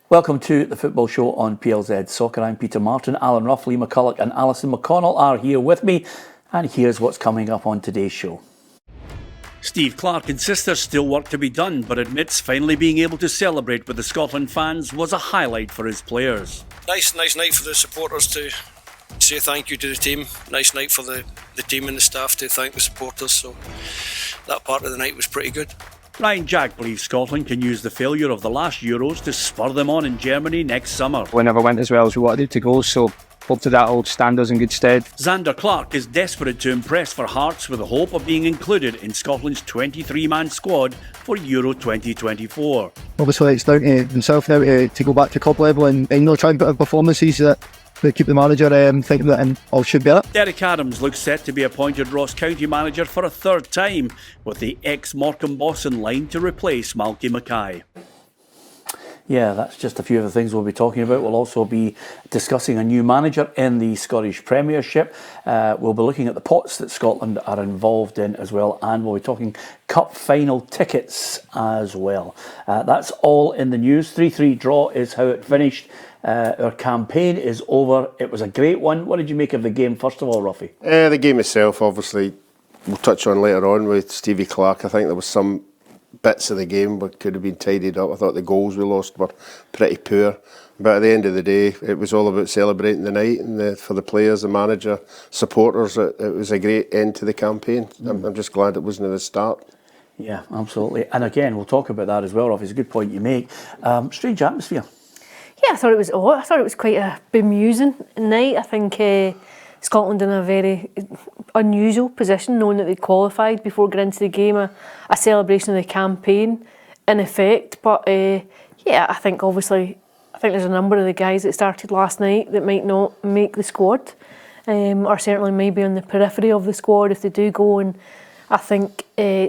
Welcome to the Football Show on PLZ Soccer. I'm Peter Martin. Rough, Lee McCullock and Allison McConnell are here with me. And here's what's coming up on today's show. Steve Clarke insists there's still work to be done, but admits finally being able to celebrate with the Scotland fans was a highlight for his players. Nice night for the supporters to say thank you to the team. Nice night for the team and the staff to thank the supporters. So that part of the night was pretty good. Ryan Jack believes Scotland can use the failure of the last Euros to spur them on in Germany next summer. We never went as well as we wanted it to go, so hopefully that will stand us in good stead. Zander Clark is desperate to impress for Hearts with the hope of being included in Scotland's 23-man squad for Euro 2024. Obviously it's down to himself now to go back to club level and try and put out performances that keep the manager thinking that and all should be it. Derek Adams looks set to be appointed Ross County manager for a third time, with the ex-Morecambe boss in line to replace Malky Mackay. Yeah, that's just a few of the things we'll be talking about. We'll also be discussing a new manager in the Scottish Premiership. We'll be looking at the pots that Scotland are involved in as well, and we'll be talking cup final tickets as well. That's all in the news. 3-3 draw is how it finished. Our campaign is over. It was a great one. What did you make of the game, first of all, Ruffy? The game itself, obviously, we'll touch on later on with Stevie Clarke. I think there was some bits of the game that could have been tidied up. I thought the goals we lost were pretty poor. But at the end of the day, it was all about celebrating the night, and for the players, the manager, supporters, it was a great end to the campaign. I'm just glad it wasn't at the start. Yeah, absolutely. And again, we'll talk about that as well, Ruffy. It's a good point you make. Strange atmosphere. Yeah, I thought it was odd. I thought it was quite a bemusing night. I think Scotland in a very unusual position, knowing that they'd qualified before getting into the game, a celebration of the campaign in effect. But yeah, I think there's a number of the guys that started last night that might not make the squad, or certainly maybe on the periphery of the squad if they do go. And I think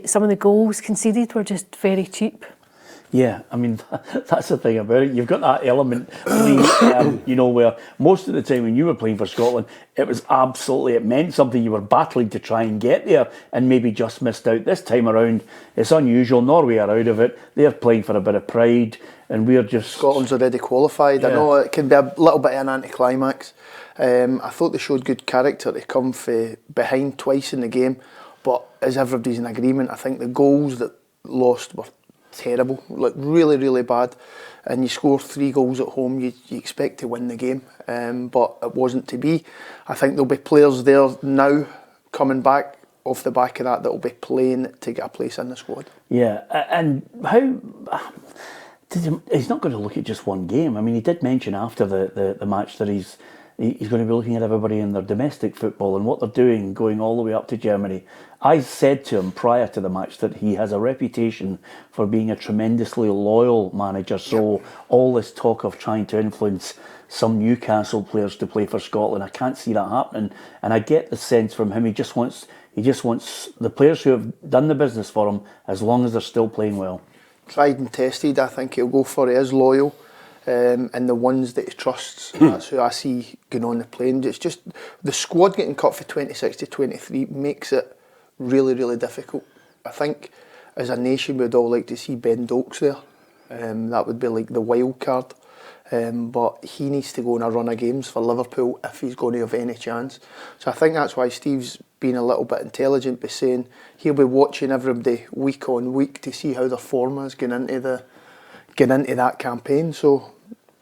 some of the goals conceded were just very cheap. Yeah, I mean, that's the thing about it. You've got that element, where most of the time when you were playing for Scotland, it meant something. You were battling to try and get there and maybe just missed out. This time around, it's unusual. Norway are out of it. They're playing for a bit of pride, and we're just... Scotland's already qualified. Yeah. I know it can be a little bit of an anticlimax. I thought they showed good character to come from behind twice in the game, but as everybody's in agreement, I think the goals that lost were terrible, like really, really bad. And you score 3 goals at home, you expect to win the game, but it wasn't to be. I think there'll be players there now coming back off the back of that will be playing to get a place in the squad. Yeah, and how... He's not going to look at just one game. I mean, he did mention after the match that he's going to be looking at everybody in their domestic football and what they're doing, going all the way up to Germany. I said to him prior to the match that he has a reputation for being a tremendously loyal manager. So all this talk of trying to influence some Newcastle players to play for Scotland, I can't see that happening. And I get the sense from him he just wants the players who have done the business for him, as long as they're still playing well. Tried and tested, I think he'll go for. He is loyal. And the ones that he trusts, that's who I see going on the plane. It's just the squad getting cut for 26 to 23 makes it really, really difficult. I think as a nation we'd all like to see Ben Dokes there. That would be like the wild card. But he needs to go on a run of games for Liverpool if he's going to have any chance. So I think that's why Steve's been a little bit intelligent by saying he'll be watching everybody week on week to see how their form is getting into that campaign. So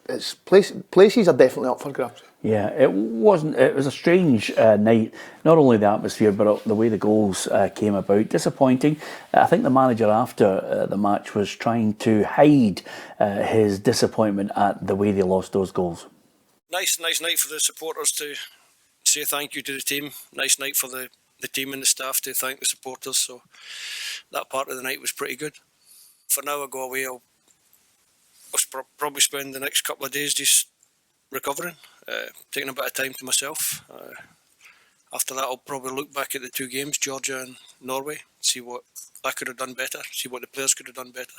it's places are definitely up for grabs. Yeah, it was a strange night. Not only the atmosphere, but the way the goals came about. Disappointing. I think the manager after the match was trying to hide his disappointment at the way they lost those goals. Nice night for the supporters to say thank you to the team. Nice night for the team and the staff to thank the supporters. So that part of the night was pretty good. For now, I go away. I'll probably spend the next couple of days just recovering, taking a bit of time to myself. After that, I'll probably look back at the 2 games, Georgia and Norway, see what I could have done better, see what the players could have done better.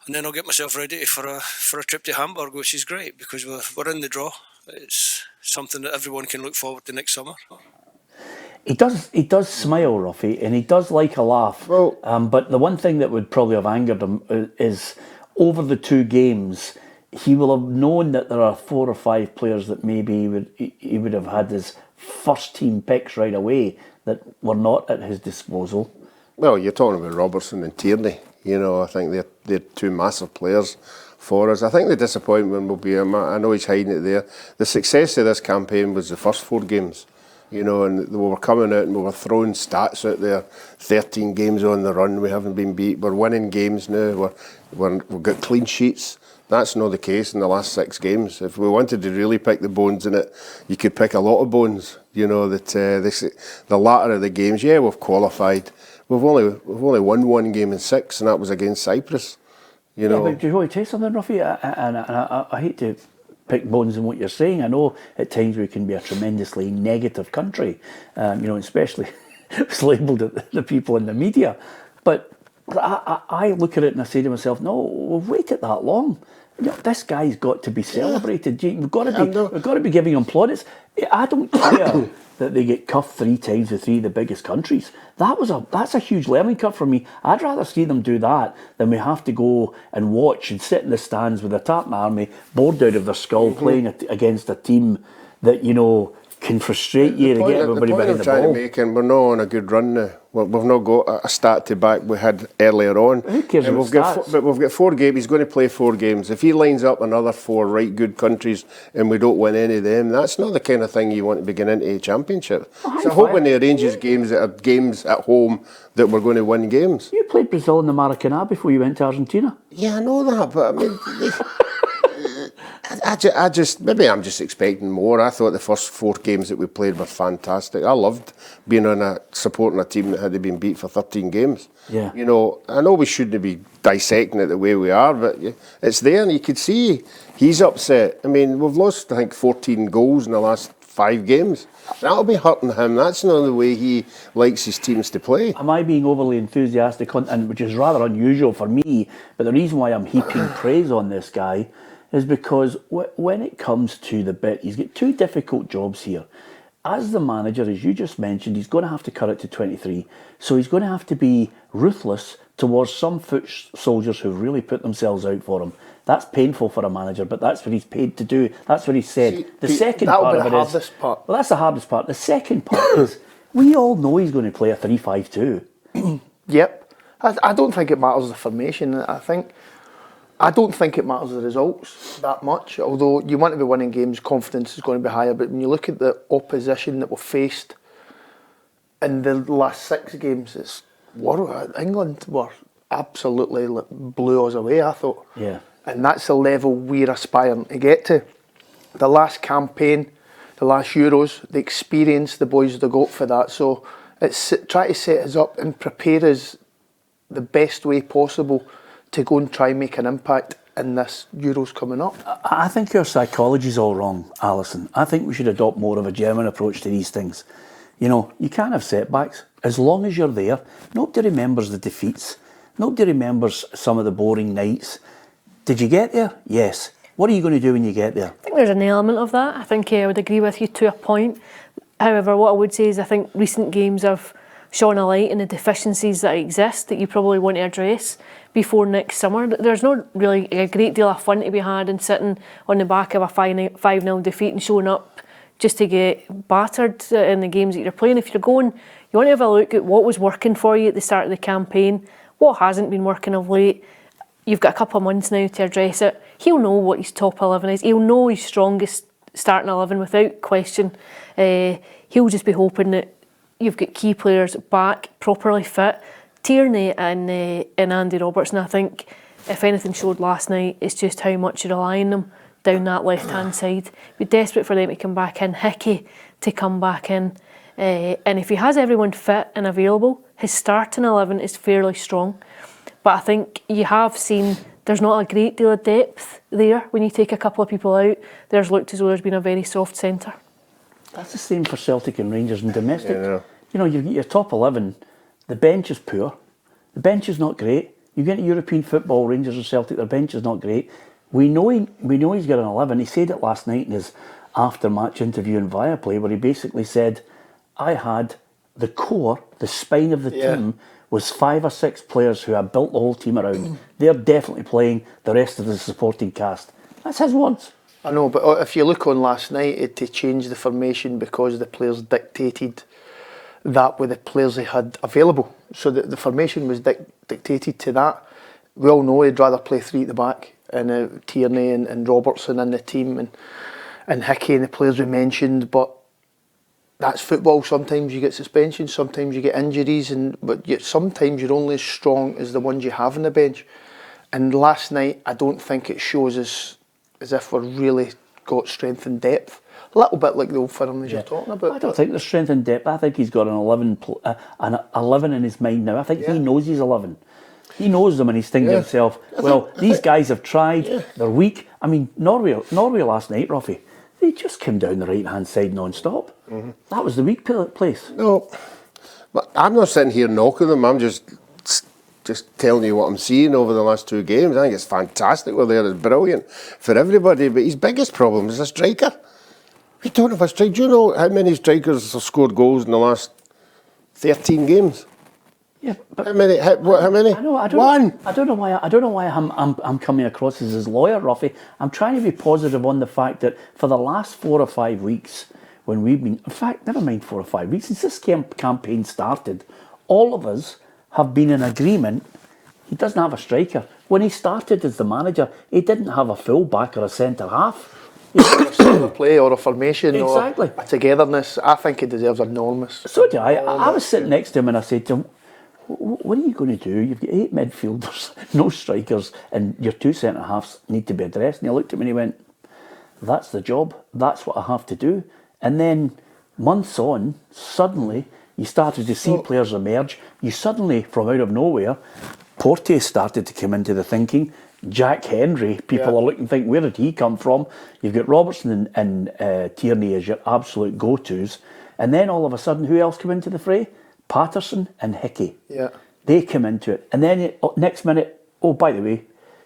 And then I'll get myself ready for a trip to Hamburg, which is great because we're in the draw. It's something that everyone can look forward to next summer. He does smile, Ruffy, and he does like a laugh. Well, but the one thing that would probably have angered him is over the 2 games, he will have known that there are 4 or 5 players that maybe he would have had as first team picks right away that were not at his disposal. Well, you're talking about Robertson and Tierney. You know, I think they're 2 massive players for us. I think the disappointment will be, I know he's hiding it there, the success of this campaign was the first 4 games. You know, and we were coming out and we were throwing stats out there. 13 games on the run, we haven't been beat. We're winning games now. We've got clean sheets. That's not the case in the last 6 games. If we wanted to really pick the bones in it, you could pick a lot of bones. You know, that the latter of the games, yeah, we've qualified. We've only won 1 game in 6, and that was against Cyprus. You know. Yeah, but do you want to tell you something, Ruffy? I hate to pick bones in what you're saying. I know at times we can be a tremendously negative country, you know, especially it's labelled at the people in the media. But I look at it and I say to myself, no, we've waited that long. You know, this guy's got to be celebrated. We've got to be giving him plaudits. I don't care that they get cuffed 3 times with 3 of the biggest countries. That's a huge learning curve for me. I'd rather see them do that than we have to go and watch and sit in the stands with a Tartan Army bored out of their skull playing against a team that, you know, can frustrate you to get everybody behind the ball. To make, and we're not on a good run now. We've not got a start to back we had earlier on. Who cares about stats? But we've got 4 games. He's going to play 4 games. If he lines up another 4 right good countries and we don't win any of them, that's not the kind of thing you want to be getting into a championship. So I hope when he arranges games that are games at home that we're going to win games. You played Brazil in the Maracanã before you went to Argentina. Yeah, I know that, but I mean... I just maybe I'm just expecting more. I thought the first 4 games that we played were fantastic. I loved being supporting a team that had been beat for 13 games. Yeah. You know, I know we shouldn't be dissecting it the way we are, but it's there, and you could see he's upset. I mean, we've lost I think 14 goals in the last 5 games. That'll be hurting him. That's not the way he likes his teams to play. Am I being overly enthusiastic, and which is rather unusual for me? But the reason why I'm heaping praise on this guy is because when it comes to the bit, he's got 2 difficult jobs here. As the manager, as you just mentioned, he's going to have to cut it to 23. So he's going to have to be ruthless towards some foot soldiers who've really put themselves out for him. That's painful for a manager, but that's what he's paid to do. That's what he said. See, the second that'll part be of the it hardest is... part. Well, that's the hardest part. The second part is, we all know he's going to play a 3-5-2. Yep. I don't think it matters the formation. I don't think it matters the results that much, although you want to be winning games, confidence is going to be higher, but when you look at the opposition that we've faced in the last 6 games, England were absolutely blew us away, I thought. Yeah. And that's the level we're aspiring to get to. The last campaign, the last Euros, the experience the boys have got for that, so it's try to set us up and prepare us the best way possible to go and try and make an impact in this Euros coming up. I think your psychology's all wrong, Alison. I think we should adopt more of a German approach to these things. You know, you can't have setbacks. As long as you're there, nobody remembers the defeats. Nobody remembers some of the boring nights. Did you get there? Yes. What are you going to do when you get there? I think there's an element of that. I think I would agree with you to a point. However, what I would say is I think recent games have shone a light on the deficiencies that exist that you probably want to address before next summer. There's not really a great deal of fun to be had in sitting on the back of a 5-0 defeat and showing up just to get battered in the games that you're playing. If you're going, you want to have a look at what was working for you at the start of the campaign, what hasn't been working of late. You've got a couple of months now to address it. He'll know what his top 11 is. He'll know his strongest starting 11 without question. He'll just be hoping that you've got key players back, properly fit. Tierney and Andy Robertson, I think, if anything showed last night, it's just how much you rely on them down that left-hand side. Be desperate for them to come back in. Hickey to come back in. And if he has everyone fit and available, his starting 11 is fairly strong. But I think you have seen there's not a great deal of depth there. When you take a couple of people out, there's looked as though there's been a very soft centre. That's the same for Celtic and Rangers and domestic. Yeah. You know, you've got your top 11, the bench is poor, the bench is not great. You get into European football, Rangers or Celtic, their bench is not great. We know he's got an 11. He said it last night in his after-match interview in Viaplay, where he basically said, I had the core, the spine of the team was 5 or 6 players who I built the whole team around. They're definitely playing, the rest of the supporting cast. That's his words. I know, but if you look on last night, to change the formation because the players dictated that with the players they had available. So the formation was dictated to that. We all know he'd rather play 3 at the back, and Tierney and Robertson in the team, and Hickey and the players we mentioned. But that's football. Sometimes you get suspensions, sometimes you get injuries, but sometimes you're only as strong as the ones you have on the bench. And last night, I don't think it shows us as if we're really got strength and depth. A little bit like the old firm as you're talking about. I don't think there's strength and depth. I think he's got an 11 in his mind now. I think he knows he's 11. He knows them, and he's thinking to himself, well, these guys have tried, they're weak. I mean, Norway last night, Ruffy, they just came down the right-hand side non-stop. That was the weak place. No, but I'm not sitting here knocking them. I'm just telling you what I'm seeing over the last 2 games. I think it's fantastic. We're there. It's brilliant for everybody. But his biggest problem is a striker. We don't have a striker. Do you know how many strikers have scored goals in the last 13 games? Yeah, but how many? How many? One. I don't know why I'm coming across as his lawyer, Ruffy. I'm trying to be positive on the fact that for the last 4 or 5 weeks, when we've been, in fact, never mind 4 or 5 weeks, since this campaign started, all of us have been in agreement. He doesn't have a striker. When he started as the manager, he didn't have a full back or a centre half. A play or a formation Exactly. or a togetherness. I think he deserves enormous. So do I. I was sitting next to him and I said to him, what are you going to do? You've got 8 midfielders, no strikers, and your 2 centre halves need to be addressed. And he looked at me and he went, that's the job. That's what I have to do. And then months on, suddenly you started to see players emerge. You suddenly, from out of nowhere, Porte started to come into the thinking. Jack Henry, people are looking, think, where did he come from? You've got Robertson and Tierney as your absolute go-tos. And then all of a sudden, who else came into the fray? Patterson and Hickey. Yeah. They came into it. And then next minute, oh, by the way,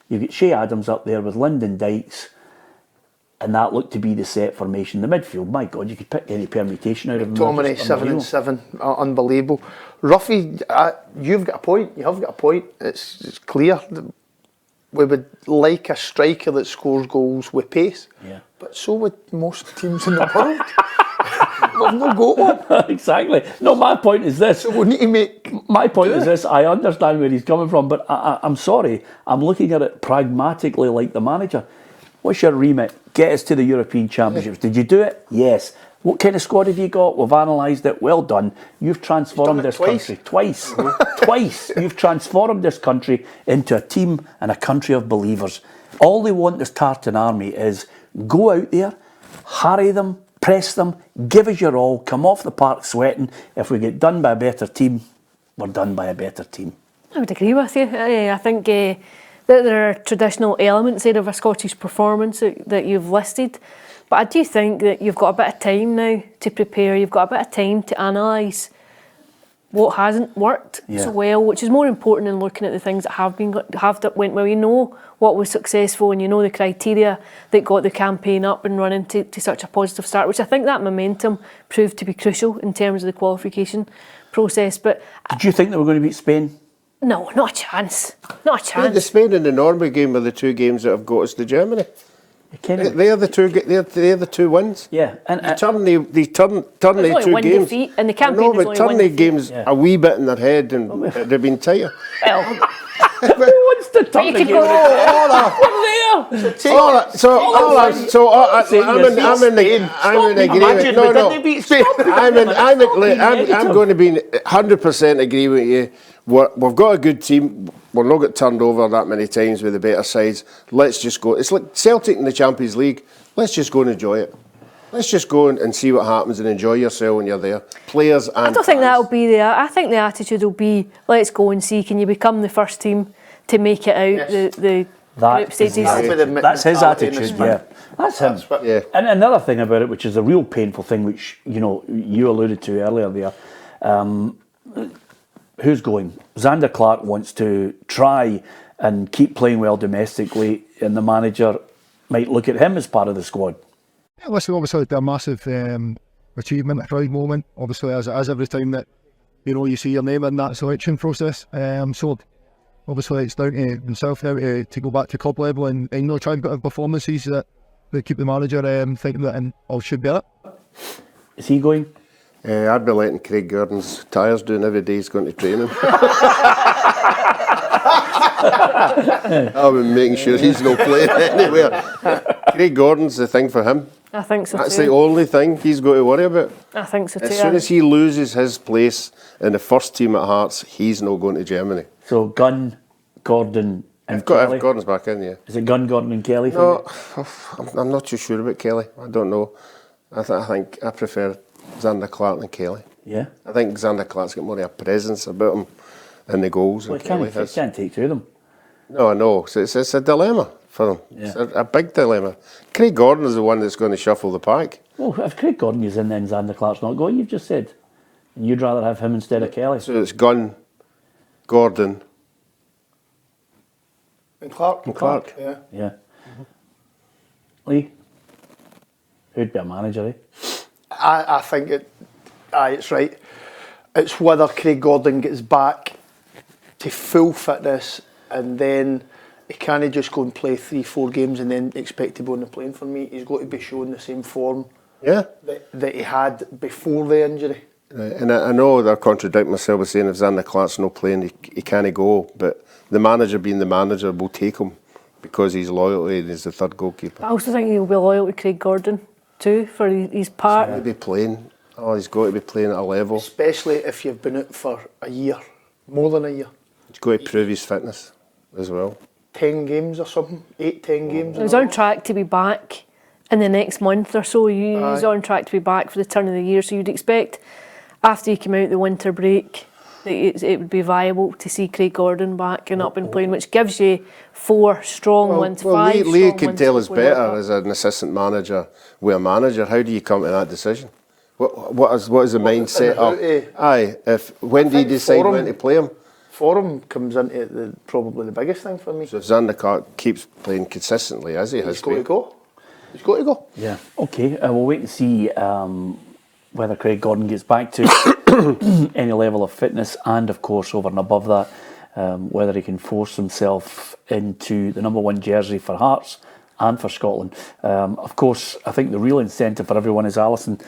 you've got Shea Adams up there with Lyndon Dykes. And that looked to be the set formation. The midfield, my God, you could pick any permutation out of them. McTominay 7 and 7, unbelievable. Ruffy, you've got a point. You have got a point. It's clear that we would like a striker that scores goals with pace. Yeah. But so would most teams in the world. We've no got one. Exactly. No, my point is this. So we need to make. My point is this. I understand where he's coming from, but I'm sorry. I'm looking at it pragmatically like the manager. What's your remit? Get us to the European Championships. Did you do it? Yes. What kind of squad have you got? We've analysed it. Well done. You've transformed this country twice. Twice. You've transformed this country into a team and a country of believers. All they want, this Tartan army, is go out there, harry them, press them, give us your all, come off the park sweating. If we get done by a better team, we're done by a better team. I would agree with you. I think that there are traditional elements there of a Scottish performance that you've listed. But I do think that you've got a bit of time now to prepare. You've got a bit of time to analyse what hasn't worked so well, which is more important than looking at the things that went well. You know what was successful, and you know the criteria that got the campaign up and running to such a positive start, which I think that momentum proved to be crucial in terms of the qualification process. But did you think they were going to beat Spain? No, not a chance. Not a chance. The Spain and the Norway game are the 2 games that have got us to Germany. They're the 2 wins. Yeah, and turn the 2 games. Defeat, and the campaign but turn the games a wee bit in their head, and they've been tighter. Well, who wants to turn the game? I'm in agreement. I'm going to be 100% agree with you. We've got a good team. We're not got turned over that many times with the better sides. Let's just go. It's like Celtic in the Champions League. Let's just go and enjoy it. Let's just go and see what happens and enjoy yourself when you're there. Players and I don't think that'll be there. I think the attitude will be, let's go and see, can you become the first team to make it out the group stages? That's his attitude, yeah. That's him. Yeah. And another thing about it, which is a real painful thing, which you alluded to earlier there, who's going? Zander Clark wants to try and keep playing well domestically, and the manager might look at him as part of the squad. Yeah, listen, obviously it'd be a massive achievement, a proud moment, obviously, as it is every time that you see your name in that selection process. So obviously it's down to himself now to go back to club level and try and put in performances that keep the manager thinking that and all should be it. Is he going? I'd be letting Craig Gordon's tyres down every day he's going to training. I've been making sure he's not playing anywhere. Craig Gordon's the thing for him. I think so That's too. the only thing he's got to worry about. I think so too. As soon as he loses his place in the first team at Hearts, he's not going to Germany. So Gunn, Gordon and If Kelly? Gordon's back in, yeah. Is it Gunn, Gordon and Kelly? No, I'm not too sure about Kelly. I don't know. I think I prefer Zander Clark than Kelly. Yeah. I think Zander Clark's got more of a presence about him in the goals Well, than he Kelly can't, has. he can't take two of them. No, I know. So it's a dilemma for him. Yeah. It's a big dilemma. Craig Gordon is the one that's going to shuffle the pack. Well, if Craig Gordon is in, then Zander Clark's not going, you've just said. And you'd rather have him instead of Kelly. So it's Gunn, Gordon, And Clarke. and Clark. Yeah. Yeah. Lee? Who'd be a manager, eh? I think it's right. It's whether Craig Gordon gets back to full fitness and then he can't just go and play 3-4 games and then expect to be on the plane for me. He's got to be showing the same form Yeah. that he had before the injury. Right. And I know they're contradicting myself by saying if Zander Clark's not playing, he can't go. But the manager being the manager will take him because he's loyal and he's the third goalkeeper. I also think he'll be loyal to Craig Gordon too for his part. He'll be playing. Oh, he's got to be playing at a level. Especially if you've been out for a year, more than a year. He's got to prove his fitness as well. 10 games or something, 8-10 games. He's on track to be back in the next month or so. He's on track to be back for the turn of the year, so you'd expect after he came out the winter break that it would be viable to see Craig Gordon back and up and playing, which gives you 4 strong wins, 5 Lee strong could wins tell us before the World better Cup. as an assistant manager with a manager. How do you come to that decision? What is the mindset how of? to- When do you think decide for him- when to play him? Form comes into probably the biggest thing for me. So if Zander Clark keeps playing consistently as he has He's got to been, go. He's got to go. Yeah. Okay, we'll wait and see whether Craig Gordon gets back to any level of fitness and, of course, over and above that, whether he can force himself into the number 1 jersey for Hearts and for Scotland. Of course, I think the real incentive for everyone, as Alison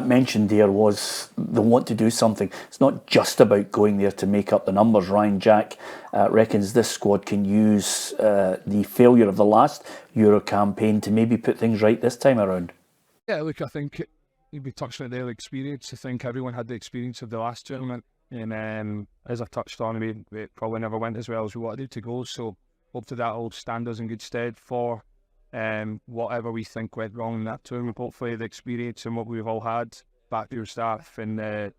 mentioned there, was they want to do something. It's not just about going there to make up the numbers. Ryan Jack reckons this squad can use the failure of the last Euro campaign to maybe put things right this time around. Yeah, look, I think you'd be touching on their experience. I think everyone had the experience of the last tournament, and as I touched on, we probably never went as well as we wanted to go. So hopefully that'll stand us in good stead for whatever we think went wrong in that tournament. Hopefully the experience and what we've all had, back to your staff and the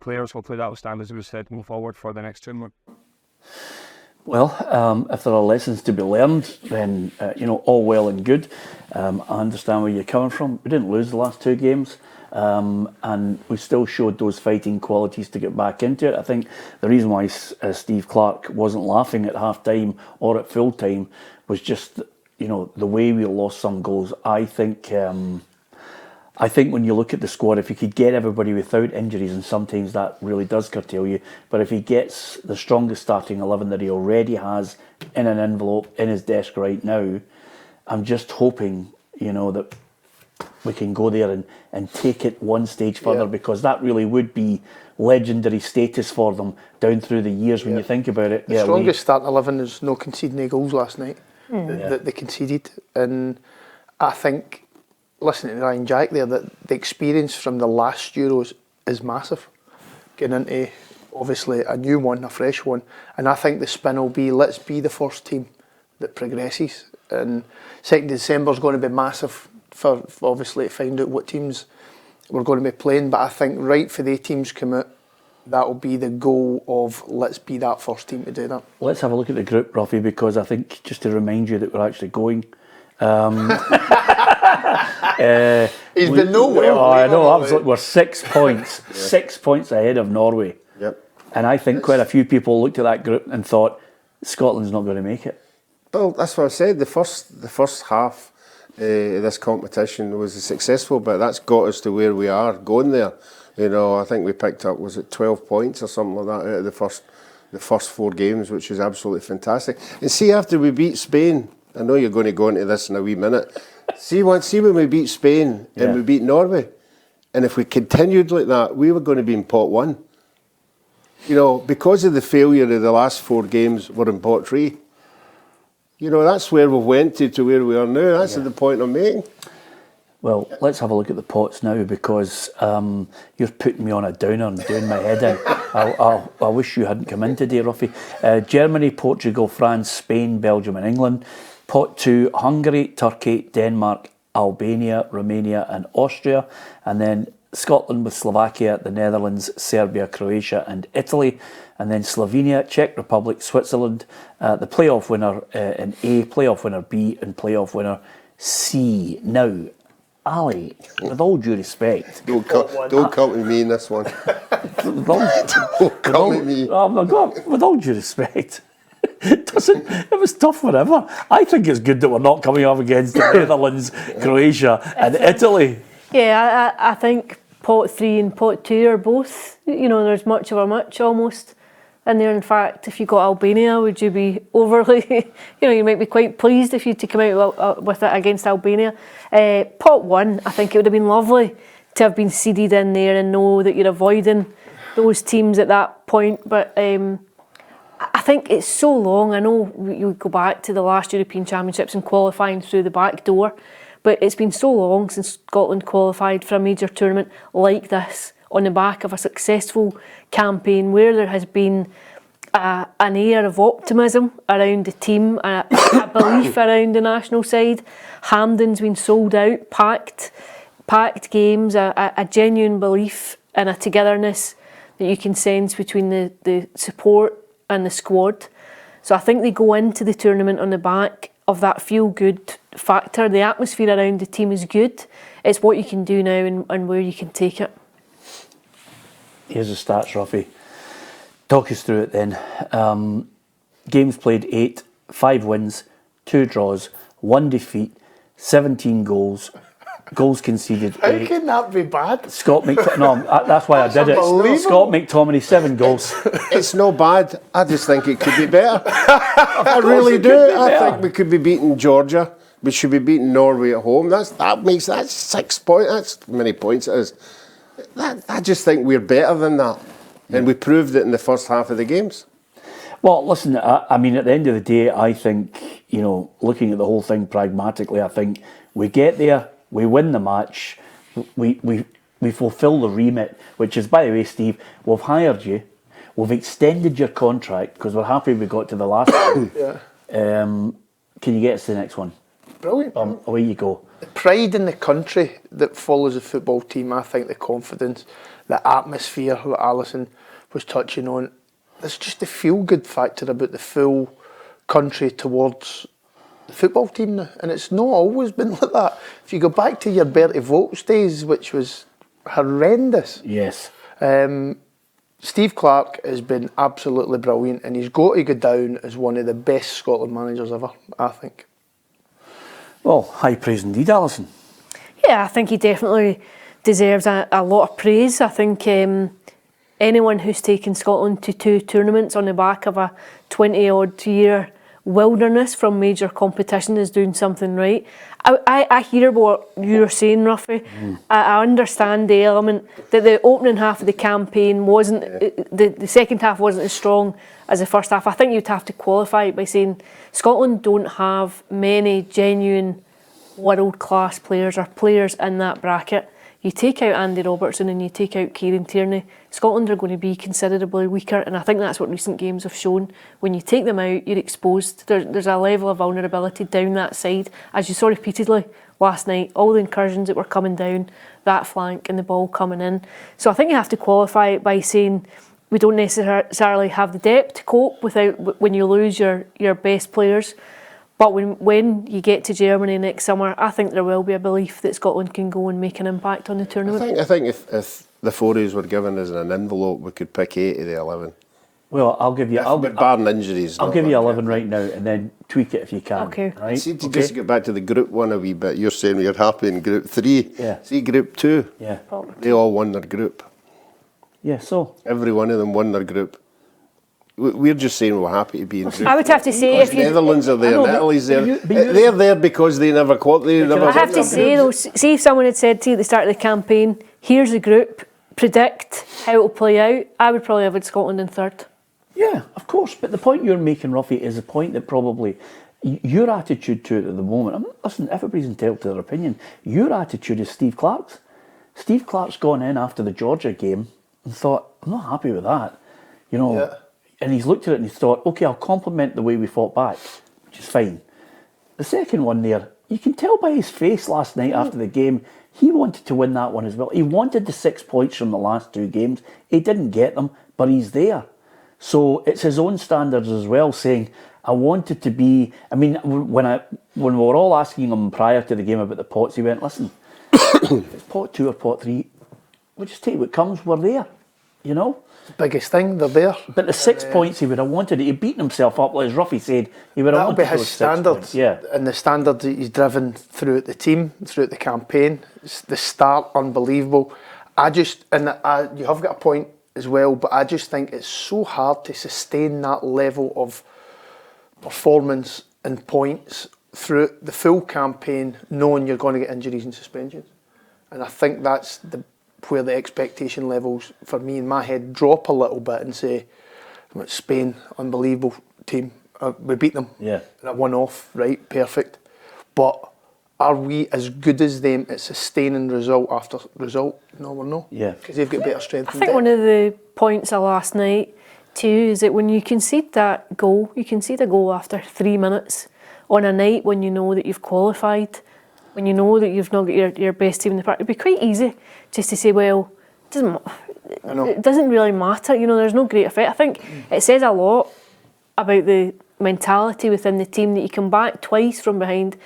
players, hopefully that will stand us in good stead moving forward for the next tournament. Well, if there are lessons to be learned, then, all well and good. I understand where you're coming from. We didn't lose the last 2 games, and we still showed those fighting qualities to get back into it. I think the reason why Steve Clarke wasn't laughing at half-time or at full-time was just, the way we lost some goals. I think when you look at the squad, if you could get everybody without injuries, and sometimes that really does curtail you, but if he gets the strongest starting 11 that he already has in an envelope in his desk right now, I'm just hoping, that we can go there and take it one stage further, because that really would be legendary status for them down through the years when you think about it. The strongest starting 11 is no conceding any goals last night. That they conceded. And I think, listening to Ryan Jack there, that the experience from the last Euros is massive. Getting into, obviously, a new one, a fresh one. And I think the spin will be, let's be the first team that progresses. And 2nd December is going to be massive for obviously to find out what teams we're going to be playing. But I think right for the teams come out, that will be the goal of let's be that first team to do that. Let's have a look at the group, Ruffy, because I think, just to remind you that we're actually going. He's been nowhere. Oh, I know, absolutely. We're 6 points, 6 points ahead of Norway. Yep. And I think quite a few people looked at that group and thought, Scotland's not going to make it. Well, that's what I said. The first half of this competition was successful, but that's got us to where we are going there. You know, I think we picked up, was it 12 points or something like that out of the first 4 games, which was absolutely fantastic. And see, after we beat Spain, I know you're going to go into this in a wee minute. See when we beat Spain and we beat Norway, and if we continued like that, we were going to be in pot 1. You know, because of the failure of the last 4 games, we're in pot 3. You know, that's where we went to where we are now. That's the point I'm making. Well, let's have a look at the pots now, because you're putting me on a downer and doing my head in. I wish you hadn't come in today, Ruffy. Germany, Portugal, France, Spain, Belgium and England. Pot 2, Hungary, Turkey, Denmark, Albania, Romania and Austria. And then Scotland with Slovakia, the Netherlands, Serbia, Croatia and Italy. And then Slovenia, Czech Republic, Switzerland, the playoff winner in A, playoff winner B and playoff winner C. Now, Ali, with all due respect... Don't come to me in this one. Don't come to me. With all due respect, it was tough whatever. I think it's good that we're not coming up against the Netherlands, Croatia and Italy. Yeah, I think pot 3 and pot 2 are both, you know, there's much of a much almost in there. In fact, if you got Albania, would you be overly, you know, you might be quite pleased if you to come out with it against Albania. Pot 1, I think it would have been lovely to have been seeded in there and know that you're avoiding those teams at that point. But I think it's so long. I know you go back to the last European Championships and qualifying through the back door, but it's been so long since Scotland qualified for a major tournament like this on the back of a successful campaign where there has been an air of optimism around the team, a belief around the national side. Hampden's been sold out, packed games, a genuine belief and a togetherness that you can sense between the support and the squad. So I think they go into the tournament on the back of that feel-good factor. The atmosphere around the team is good. It's what you can do now and where you can take it. Here's the stats, Ruffy. Talk us through it then. Games played 8, 5 wins, 2 draws, 1 defeat, 17 goals. Goals conceded 8. How can that be bad? That's why I did it. Scott McTominay, 7 goals. It's no bad. I just think it could be better. I really do. I think we could be beating Georgia. We should be beating Norway at home. That's 6 points. That's many points it is. I just think we're better than that. And we proved it in the first half of the games. Well, listen, I mean, at the end of the day, I think, you know, looking at the whole thing pragmatically, I think we get there, we win the match, we fulfil the remit, which is, by the way, Steve, we've hired you, we've extended your contract because we're happy we got to the last one. Yeah. Can you get us to the next one? Brilliant. Away you go. The pride in the country that follows a football team, I think the confidence, the atmosphere that Allison was touching on, there's just a feel-good factor about the full country towards the football team now, and it's not always been like that. If you go back to your Bertie Vogts days, which was horrendous. Yes. Steve Clarke has been absolutely brilliant, and he's got to go down as one of the best Scotland managers ever, I think. Well, high praise indeed, Alison. Yeah, I think he definitely deserves a lot of praise. I think anyone who's taken Scotland to 2 tournaments on the back of a 20-odd year wilderness from major competition is doing something right. I hear what you're saying, Ruffy. I understand the element that the opening half of the campaign wasn't, the second half wasn't as strong as the first half. I think you'd have to qualify it by saying Scotland don't have many genuine world-class players or players in that bracket. You take out Andy Robertson and you take out Kieran Tierney, Scotland are going to be considerably weaker, and I think that's what recent games have shown. When you take them out, you're exposed. There's a level of vulnerability down that side, as you saw repeatedly last night. All the incursions that were coming down that flank and the ball coming in. So I think you have to qualify it by saying we don't necessarily have the depth to cope without when you lose your best players. But when you get to Germany next summer, I think there will be a belief that Scotland can go and make an impact on the tournament. I think if the 4s were given us in an envelope, we could pick 8 of the 11. Well, I'll give you... barring injuries. I'll give you 11 right now and then tweak it if you can. Okay. Right? See, just get back to the Group 1 a wee bit, you're saying you're happy in Group 3. Yeah. See, Group 2. Yeah. They all won their group. Yeah, so Every one of them won their group. We're just saying we're happy to be in group. I would have to say, if you, Netherlands are there, I know, but- Italy's there. but you- They're there because they never qualified. I have to say though, see if someone had said to you at the start of the campaign, here's the group, predict how it'll play out, I would probably have had Scotland in third. yeah, of course. But the point you're making, Ruffy, is a point that probably your attitude to it at the moment. Listen, everybody's entitled to their opinion. Your attitude is Steve Clarke's. Steve Clarke's gone in after the Georgia game and thought, I'm not happy with that, you know. Yeah. And he's looked at it and he's thought, okay, I'll compliment the way we fought back, which is fine. The second one there, you can tell by his face last night after the game, he wanted to win that one as well. He wanted the 6 points from the last 2 games. He didn't get them, but he's there. So it's his own standards as well, saying, I wanted to be... I mean, when we were all asking him prior to the game about the pots, he went, listen, if it's pot 2 or pot 3, we'll just take what comes, we're there, you know? Biggest thing, they're there. But the 6 points he would have wanted, he'd beaten himself up, like as Ruffy said, he would have That'll wanted be his those 6 standards. points. Yeah. And the standards that he's driven throughout the team, throughout the campaign. It's the start, unbelievable. You have got a point as well, but I just think it's so hard to sustain that level of performance and points through the full campaign, knowing you're going to get injuries and suspensions. And I think that's where the expectation levels for me in my head drop a little bit and say, Spain, unbelievable team. We beat them. Yeah. And a one-off, right? Perfect. But are we as good as them at sustaining result after result? No, we're not. Yeah. Because they've got better strength. I think one of the points of last night too is that when you concede that goal, you concede a goal after 3 minutes on a night when you know that you've qualified, when you know that you've not got your best team in the park. It'd be quite easy just to say, well, it doesn't really matter. You know, there's no great effect. I think it says a lot about the mentality within the team that you come back twice from behind,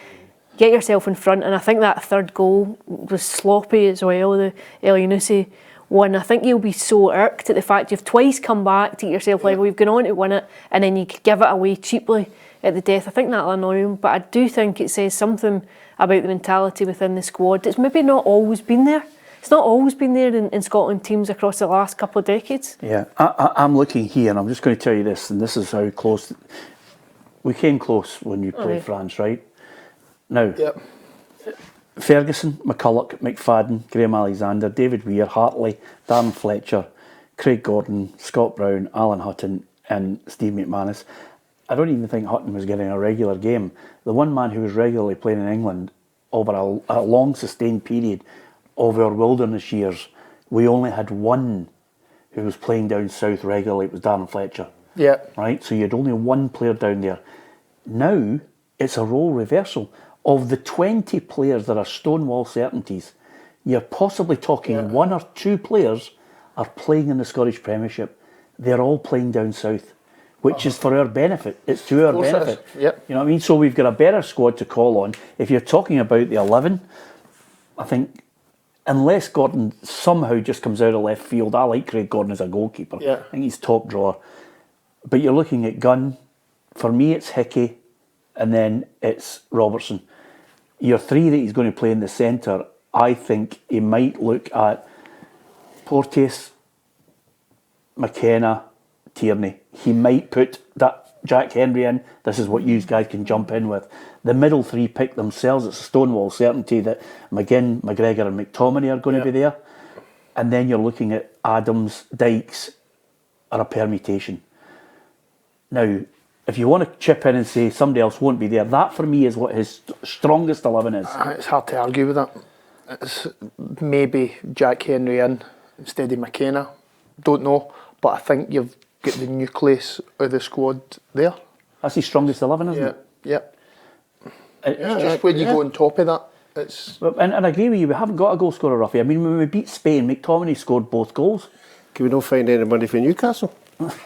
get yourself in front, and I think that third goal was sloppy as well, the El Yunusi one. I think you'll be so irked at the fact you've twice come back to get yourself level, you've gone on to win it, and then you give it away cheaply at the death. I think that'll annoy him, but I do think it says something about the mentality within the squad. It's maybe not always been there. It's not always been there in Scotland teams across the last couple of decades. Yeah, I'm looking here, and I'm just going to tell you this, and this is how close... We came close when we played France, right? Now, Ferguson, McCulloch, McFadden, Graham Alexander, David Weir, Hartley, Darren Fletcher, Craig Gordon, Scott Brown, Alan Hutton and Steve McManus. I don't even think Hutton was getting a regular game. The one man who was regularly playing in England over a long sustained period of our wilderness years, we only had one who was playing down south regularly. It was Darren Fletcher. Yeah. Right? So you had only one player down there. Now it's a role reversal. Of the 20 players that are Stonewall certainties, you're possibly talking 1 or 2 players are playing in the Scottish Premiership. They're all playing down south, which is for our benefit. It's to our benefit. Yep. You know what I mean? So we've got a better squad to call on. If you're talking about the 11, I think, unless Gordon somehow just comes out of left field, I like Craig Gordon as a goalkeeper. Yeah. I think he's top drawer. But you're looking at Gunn. For me, it's Hickey, and then it's Robertson. Your 3 that he's going to play in the centre, I think he might look at Porteous, McKenna, Tierney. He might put that Jack Henry in. This is what you guys can jump in with. The middle 3 pick themselves. It's a Stonewall certainty that McGinn, McGregor and McTominay are going to be there. And then you're looking at Adams, Dykes are a permutation. Now, if you want to chip in and say somebody else won't be there, that for me is what his strongest 11 is. It's hard to argue with that. It's maybe Jack Henry in instead of McKenna. Don't know, but I think you've got the nucleus of the squad there. That's his strongest 11, isn't it? Yeah. It's just when you go on top of that. And I agree with you, we haven't got a goal scorer, Ruffy. I mean, when we beat Spain, McTominay scored both goals. Can we not find anybody for Newcastle?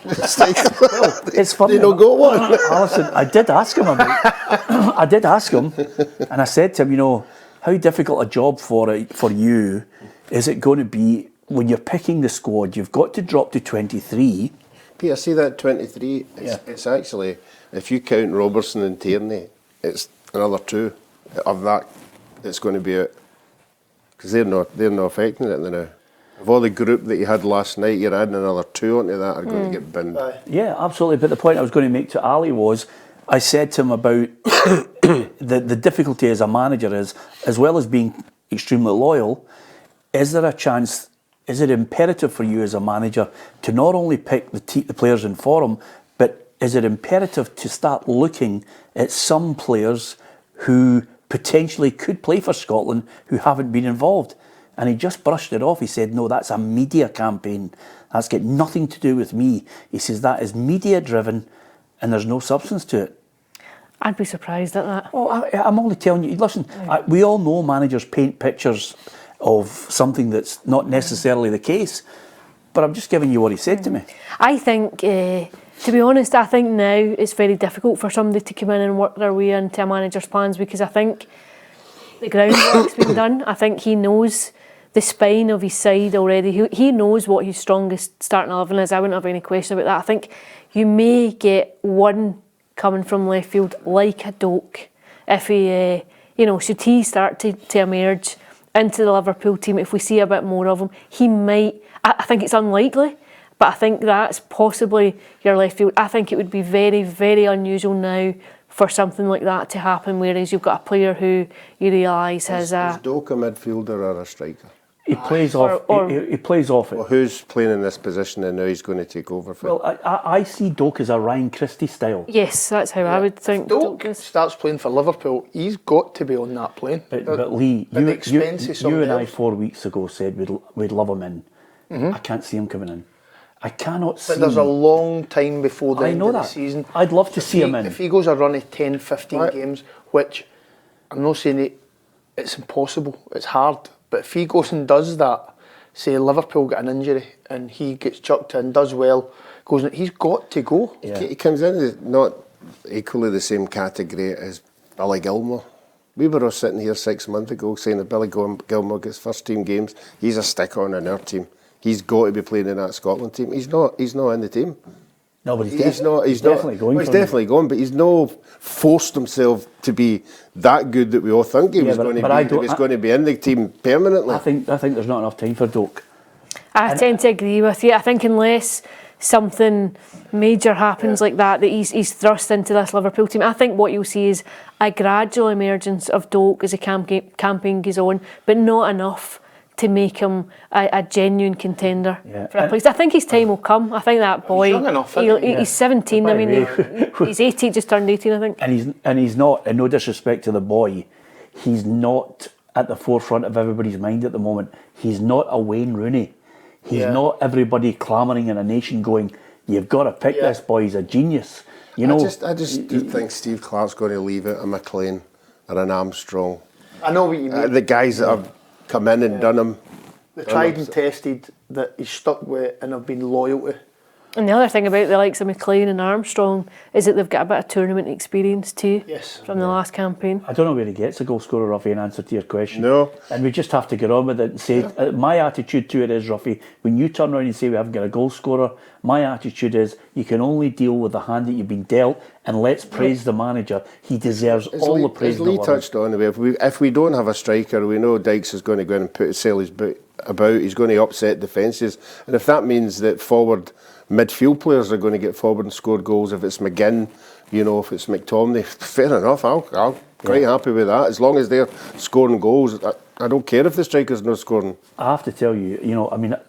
It's funny. They don't got one. Alison, I did ask him, and I said to him, you know, how difficult a job for you is it going to be when you're picking the squad? You've got to drop to 23. Peter, see that 23? It's actually, if you count Robertson and Tierney, it's another 2 of that that's going to be out. Because they're not affecting it now. Of all the group that you had last night, you're adding another 2 onto that are going to get binned. Yeah, absolutely. But the point I was going to make to Ali was, I said to him about the difficulty as a manager is, as well as being extremely loyal, is there a chance, is it imperative for you as a manager to not only pick the players in form, but is it imperative to start looking at some players who potentially could play for Scotland who haven't been involved? And he just brushed it off. He said, no, that's a media campaign. That's got nothing to do with me. He says that is media driven and there's no substance to it. I'd be surprised at that. Well, I'm only telling you, listen, we all know managers paint pictures of something that's not necessarily the case, but I'm just giving you what he said to me. I think, to be honest, I think now it's very difficult for somebody to come in and work their way into a manager's plans, because I think the groundwork's been done. I think he knows the spine of his side already. He knows what his strongest starting 11 is. I wouldn't have any question about that. I think you may get one coming from left field, like a Doak, if he, should he start to emerge into the Liverpool team, if we see a bit more of him, he might. I think it's unlikely, but I think that's possibly your left field. I think it would be very, very unusual now for something like that to happen, whereas you've got a player who you realise has Is Doak a midfielder or a striker? He plays off. He plays off it. Well, who's playing in this position and now he's going to take over for? Well, I see Doak as a Ryan Christie style. Yes, that's how I would think. Doak starts playing for Liverpool, he's got to be on that plane. But Lee, you and I 4 weeks ago said we'd love him in. I can't see him coming in. I cannot see. But there's a long time before the end of the that. season. I'd love to see him in. If he goes a run of 10, 15 games, which I'm not saying it's impossible, it's hard, but if he goes and does that, say Liverpool get an injury and he gets chucked in, does well, goes in, he's got to go. Yeah. He comes in as not equally the same category as Billy Gilmore. We were all sitting here 6 months ago saying that Billy Gilmore gets first team games. He's a stick-on in our team. He's got to be playing in that Scotland team. He's not in the team. No, but he's definitely going. Well, he's definitely going, but he's no forced himself to be that good that we all think he was going to be. He was going to be in the team permanently. I think there's not enough time for Doak. I tend to agree with you. I think unless something major happens like that he's thrust into this Liverpool team, I think what you'll see is a gradual emergence of Doak as the campaign goes on, but not enough to make him a genuine contender for a place. I think his time will come. I think that boy, he's young enough, he's 17. I mean, he's 18, just turned 18, I think. And he's not, and no disrespect to the boy, he's not at the forefront of everybody's mind at the moment. He's not a Wayne Rooney. He's not everybody clamouring in a nation going, you've got to pick this boy, he's a genius. I just think Steve Clarke's going to leave it a McLean or an Armstrong. I know what you mean. The guys that have come in and done him. The tried and tested that he's stuck with and have been loyal to. And the other thing about the likes of McLean and Armstrong is that they've got a bit of tournament experience too from the last campaign. I don't know where he gets a goal scorer, Ruffy, in answer to your question. No. And we just have to get on with it and say, my attitude to it is, Ruffy, when you turn around and say we haven't got a goal scorer, my attitude is you can only deal with the hand that you've been dealt, and let's praise the manager. He deserves all the praise. As Lee touched on, if we don't have a striker, we know Dykes is going to go in and sell his boot about, he's going to upset defences, and if that means that forward midfield players are going to get forward and score goals, if it's McGinn, if it's McTominay, fair enough, I'm quite happy with that, as long as they're scoring goals. I don't care if the striker's not scoring. I have to tell you,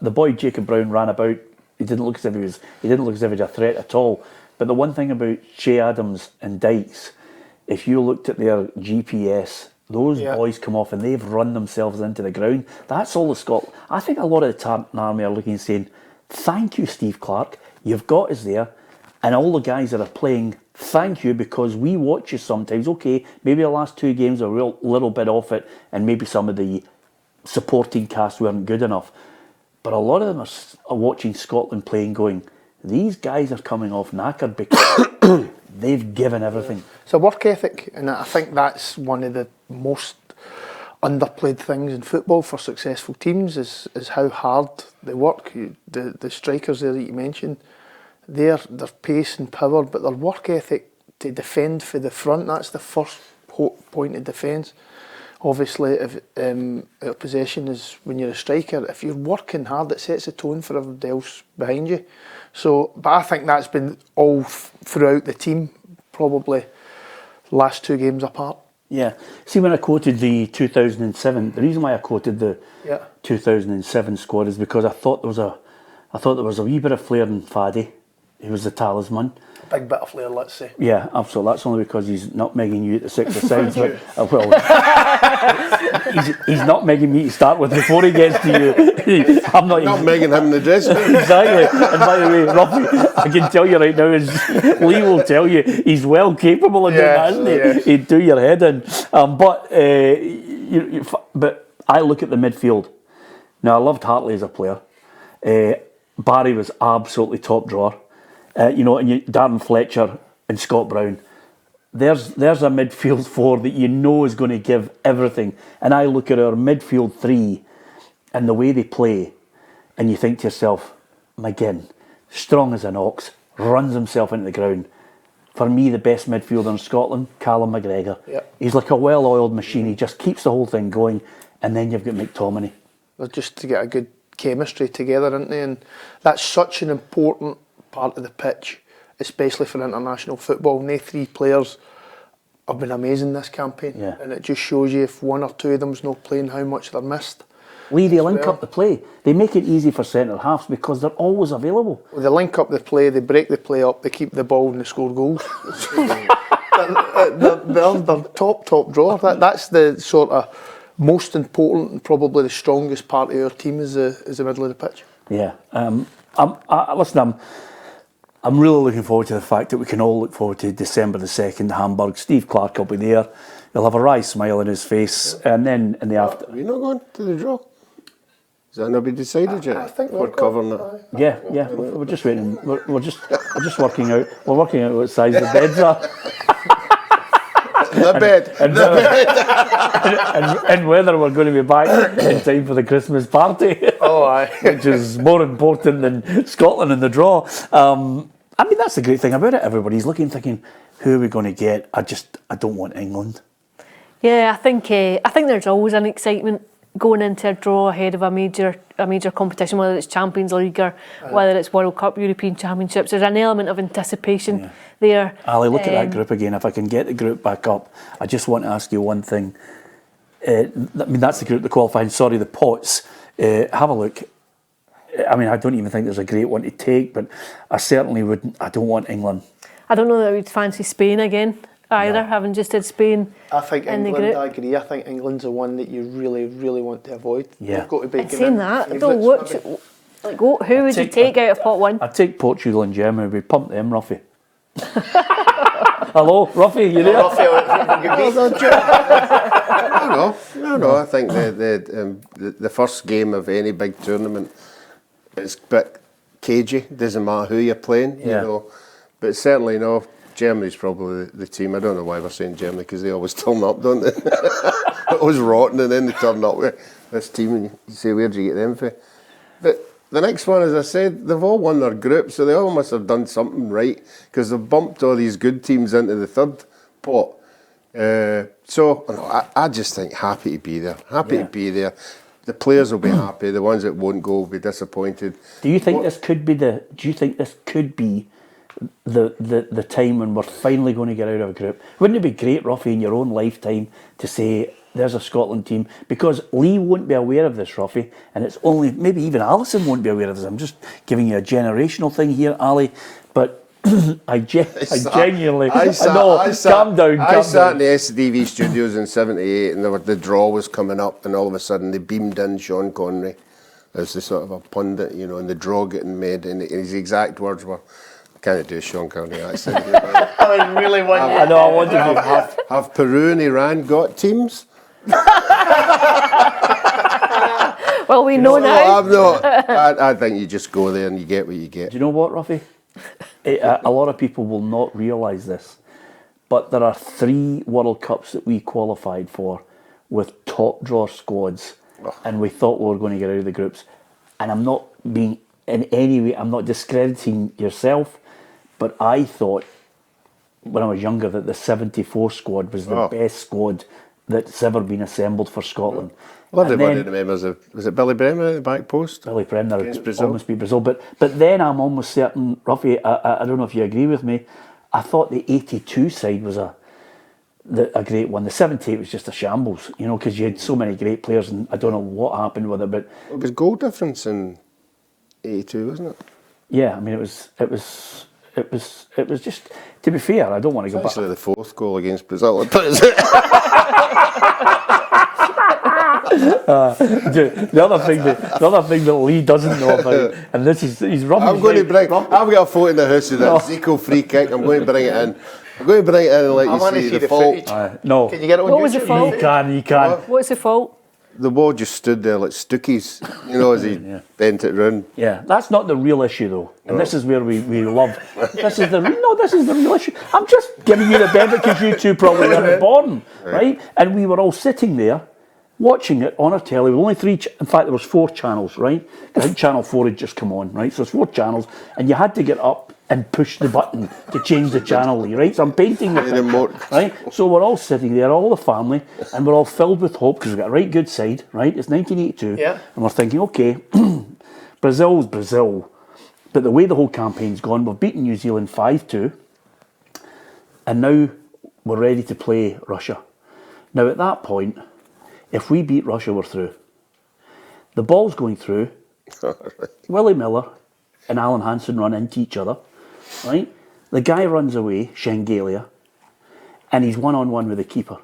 the boy Jacob Brown ran about, he didn't look as if he was a threat at all. But the one thing about Che Adams and Dykes, if you looked at their GPS, those boys come off and they've run themselves into the ground. That's all the Scotland. I think a lot of the Tartan Army are looking and saying, thank you, Steve Clarke, you've got us there. And all the guys that are playing, thank you, because we watch you sometimes. Okay, maybe the last 2 games are a little bit off it, and maybe some of the supporting cast weren't good enough. But a lot of them are watching Scotland playing going, these guys are coming off knackered because they've given everything. It's a work ethic, and I think that's one of the most underplayed things in football for successful teams is how hard they work. The strikers there that you mentioned, their pace and power, but their work ethic to defend for the front, that's the first point of defence. obviously, if our possession is when you're a striker, if you're working hard, it sets a tone for everybody else behind you. So, but I think that's been all throughout the team, probably last 2 games apart. Yeah. See, when I quoted the 2007, the reason why I quoted the 2007 squad is because I thought there was a wee bit of flair in Faddy. He was the talisman. Big bit of flair, let's say. Yeah, absolutely. That's only because he's not megging you at the 6 sides. But, well, he's not megging me to start with before he gets to you. I'm not megging him in the dressing room. Exactly. And by the way, Ruffy, I can tell you right now, Lee will tell you, he's well capable of doing that, isn't he? Yes. He'd do your head in. But I look at the midfield. Now, I loved Hartley as a player. Barry was absolutely top drawer. And Darren Fletcher and Scott Brown. There's a midfield 4 that you know is going to give everything. And I look at our midfield 3 and the way they play, and you think to yourself, McGinn, strong as an ox, runs himself into the ground. For me, the best midfielder in Scotland, Callum McGregor. Yep. He's like a well-oiled machine. He just keeps the whole thing going. And then you've got McTominay. They're just to get a good chemistry together, aren't they? And that's such an important part of the pitch, especially for international football. And they 3 players have been amazing this campaign. Yeah. And it just shows you if 1 or 2 of them's not playing, how much they're missed. Lee, they link up the play. They make it easy for centre-halves because they're always available. Well, they link up the play, they break the play up, they keep the ball and they score goals. they're top drawer. That's the sort of most important and probably the strongest part of our team is the middle of the pitch. Yeah. I'm really looking forward to the fact that we can all look forward to December the 2nd, Hamburg. Steve Clarke will be there. He'll have a wry smile on his face. And then in the after... Are you not going to the draw? Has that not been decided yet? I think we're covering it. Yeah. We're just waiting. We're just working out. We're working out what size the beds are. The bed. And whether we're going to be back in time for the Christmas party. Oh, aye. Which is more important than Scotland in the draw. I mean, that's the great thing about it. Everybody's looking, thinking, who are we going to get? I don't want England. Yeah, I think there's always an excitement going into a draw ahead of a major competition, whether it's Champions League or whether it's World Cup, European Championships. There's an element of anticipation there. Ali, look at that group again. If I can get the group back up, I just want to ask you one thing. That's the group, the qualifying. Sorry, the pots. Have a look. I mean, I don't even think there's a great one to take, but I certainly wouldn't. I don't want England. I don't know that we'd fancy Spain again either, having just had Spain. I think in England, the group. I agree. I think England's the one that you really, really want to avoid. Yeah. They've got to be And saying that, though, who would you take out of pot 1? I'd take Portugal and Germany. We'd pump them, Ruffy. Hello, Ruffy, you there? No. I think the first game of any big tournament is a bit cagey. Doesn't matter who you're playing, you know. But certainly, Germany's probably the team. I don't know why we're saying Germany, because they always turn up, don't they? Always rotten, and then they turn up with this team, and you say, where'd you get them from? But the next one, as I said, they've all won their group, so they all must have done something right, because they've bumped all these good teams into the third pot. I just think happy to be there. Happy to be there. The players will be happy. The ones that won't go will be disappointed. Do you think this could be the time when we're finally going to get out of a group? Wouldn't it be great, Ruffy, in your own lifetime to say there's a Scotland team? Because Lee won't be aware of this, Ruffy, and it's only, maybe even Allison won't be aware of this. I'm just giving you a generational thing here, Ali, but I genuinely... calm down. I sat in the SDV studios in 78 and the draw was coming up, and all of a sudden they beamed in Sean Connery as the sort of a pundit, and the draw getting made, and his exact words were, I can't do a Sean Connery accent. I really want I know, I wanted to. Have Peru and Iran got teams? Well, we know now. I'm not. I think you just go there and you get what you get. Do you know what, Ruffy? A lot of people will not realise this, but there are 3 World Cups that we qualified for with top draw squads, and we thought we were going to get out of the groups. And I'm not being in any way, I'm not discrediting yourself, but I thought when I was younger that the 74 squad was the best squad that's ever been assembled for Scotland. Well, And everybody then- remembers, was it Billy Bremner at the back post? Billy Bremner Against would Brazil. almost be Brazil. But then I'm almost certain, Ruffy, I don't know if you agree with me, I thought the 82 side was a great one. The 78 was just a shambles, you know, because you had so many great players, and I don't know what happened with it, but It was goal difference in 82, wasn't it? yeah, I mean, it was just, to be fair, I don't want to go back. Actually, the fourth goal against Brazil. The other thing that Lee doesn't know about, and this is, he's rubbing. I've got a photo in the house of that Zico free kick. I'm going to bring it in. I'm going to bring it in and let I want to you see see the the fault. footage. No, Can you get it on What was the YouTube? fault? you can. What's the fault? The ball just stood there like stookies, you know, as he bent it round. Yeah, that's not the real issue though, and this is where we love. This is the real issue. I'm just giving you the benefit because you two probably weren't born, right? And we were all sitting there watching it on our telly with only in fact there was 4 channels, right? I think Channel 4 had just come on, right? So it's 4 channels, and you had to get up and push the button to change the channel, Lee, right? So I'm painting the picture, right? So we're all sitting there, all the family, and we're all filled with hope because we've got a right good side, right? It's 1982, Yeah. and we're thinking, okay, Brazil's Brazil, but the way the whole campaign's gone, we've beaten New Zealand 5-2, and now we're ready to play Russia. Now at that point, if we beat Russia, we're through. The ball's going through. Willie Miller and Alan Hansen run into each other, right? The guy runs away, Shengelia, and he's one-on-one with the keeper.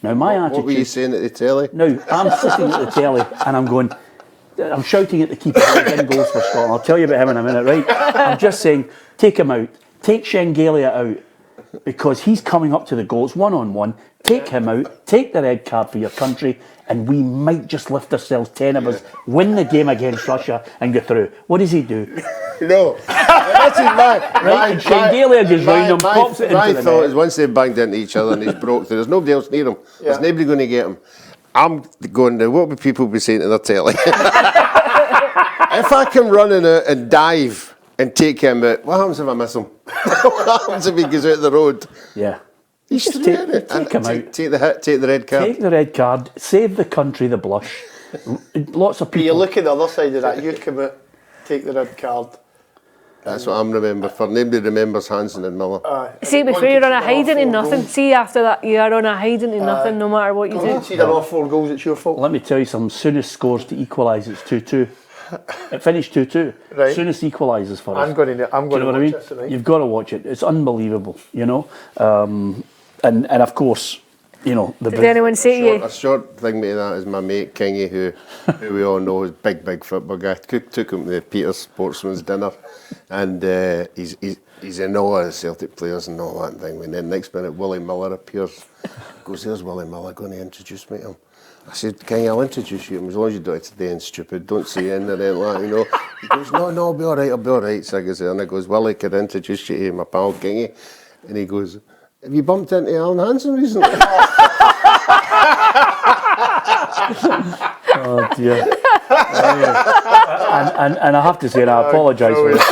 Now my attitude... What were you saying at the telly? Now, I'm sitting at the telly and I'm shouting at the keeper who didn't goals for Scotland. I'll tell you about him in a minute, right? I'm just saying, take him out. Take Shengelia out because he's coming up to the goals one-on-one. Take him out. Take the red card for your country and we might just lift ourselves 10 of us, win the game against Russia and go through. What does he do? No. That's Right, and Shengelia goes round him, pops it into My the thought net. is once they've banged into each other and he's broke through, there's nobody else near him. There's nobody going to get him. I'm going to, what would people be saying to their telly? If I can run in it and dive and take him out, what happens if I miss him? What happens if he goes out the road? Yeah. He's Just through, take innit? him out. Take the hit, take the red card. Take the red card, save the country the blush. Lots of But you people... look at the other side of that, you come out, take the red card. That's what I'm remembering. For nobody remembers Hansen and Miller. See, before you're on a hiding to nothing. See, after that, you are on a hiding to nothing no matter what you do. See, there are 4 goals, it's your fault. Let me tell you something. Soonest scores to equalise, it's 2-2. It finished 2-2. Right. Soonest equalises for us. I'm going Do you to know what I watch mean? this tonight. You've got to watch it. It's unbelievable, you know. And of course, you know, the Did anyone say to you? A short thing to that is my mate Kingy, who we all know is big football guy. Took him to the Peter's Sportsman's dinner, and he's in all the Celtic players and all that thing. And then next minute, Willie Miller appears. Goes, there's Willie Miller going to introduce me to him. I said, Kingy, I'll introduce you to him as long as you don't today and stupid. Don't say anything like that, you know. He goes, no, I'll be all right. So I goes there and I goes, Willie, could I introduce you to my pal Kingy? And he goes, have you bumped into Alan Hansen recently? Oh dear. And I have to say, and I apologise for this.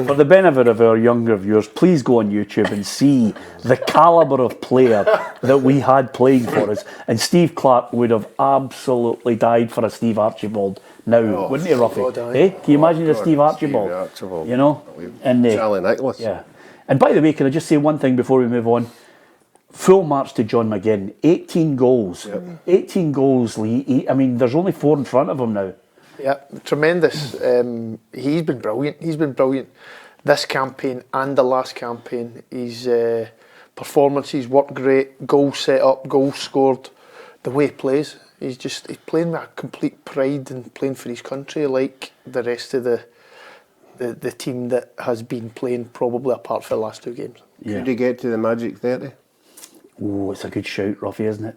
For the benefit of our younger viewers, please go on YouTube and see the calibre of player that we had playing for us. And Steve Clarke would have absolutely died for a Steve Archibald now, wouldn't he, Ruffy? God, aye. Eh? Can you imagine a God, Steve Archibald? Steve Archibald. You know? And Charlie Nicholas. yeah. And by the way, can I just say one thing before we move on? Full marks to John McGinn. 18 goals. Yep. 18 goals, Lee. I mean, there's only 4 in front of him now. Yeah, tremendous. He's been brilliant. This campaign and the last campaign. His performances worked great. Goals set up, goals scored. The way he plays, he's playing with a complete pride and playing for his country, like the rest of the team that has been playing probably apart for the last 2 games. Yeah. Could he get to the magic 30? Oh, it's a good shout, Ruffy, isn't it?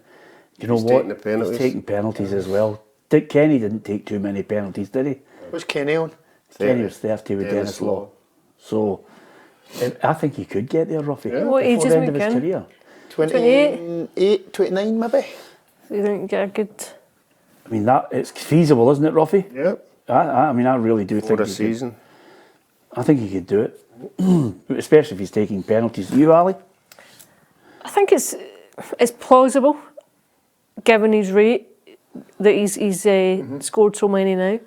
Do you know He's what? taking the penalties. He's taking penalties as well. Dick Kenny didn't take too many penalties, did he? What's Kenny on? Kenny was 30 with Dennis Law. So, I think he could get there, Ruffy. Yeah. What age before is the end of his McGinn? career. 28, 29 maybe? So you think get a good... I mean, it's feasible, isn't it, Ruffy? Yep. I mean, I really do think For a he season. I think he could do it. Especially if he's taking penalties. You, Ali? I think it's plausible. given his rate that he's scored so many now.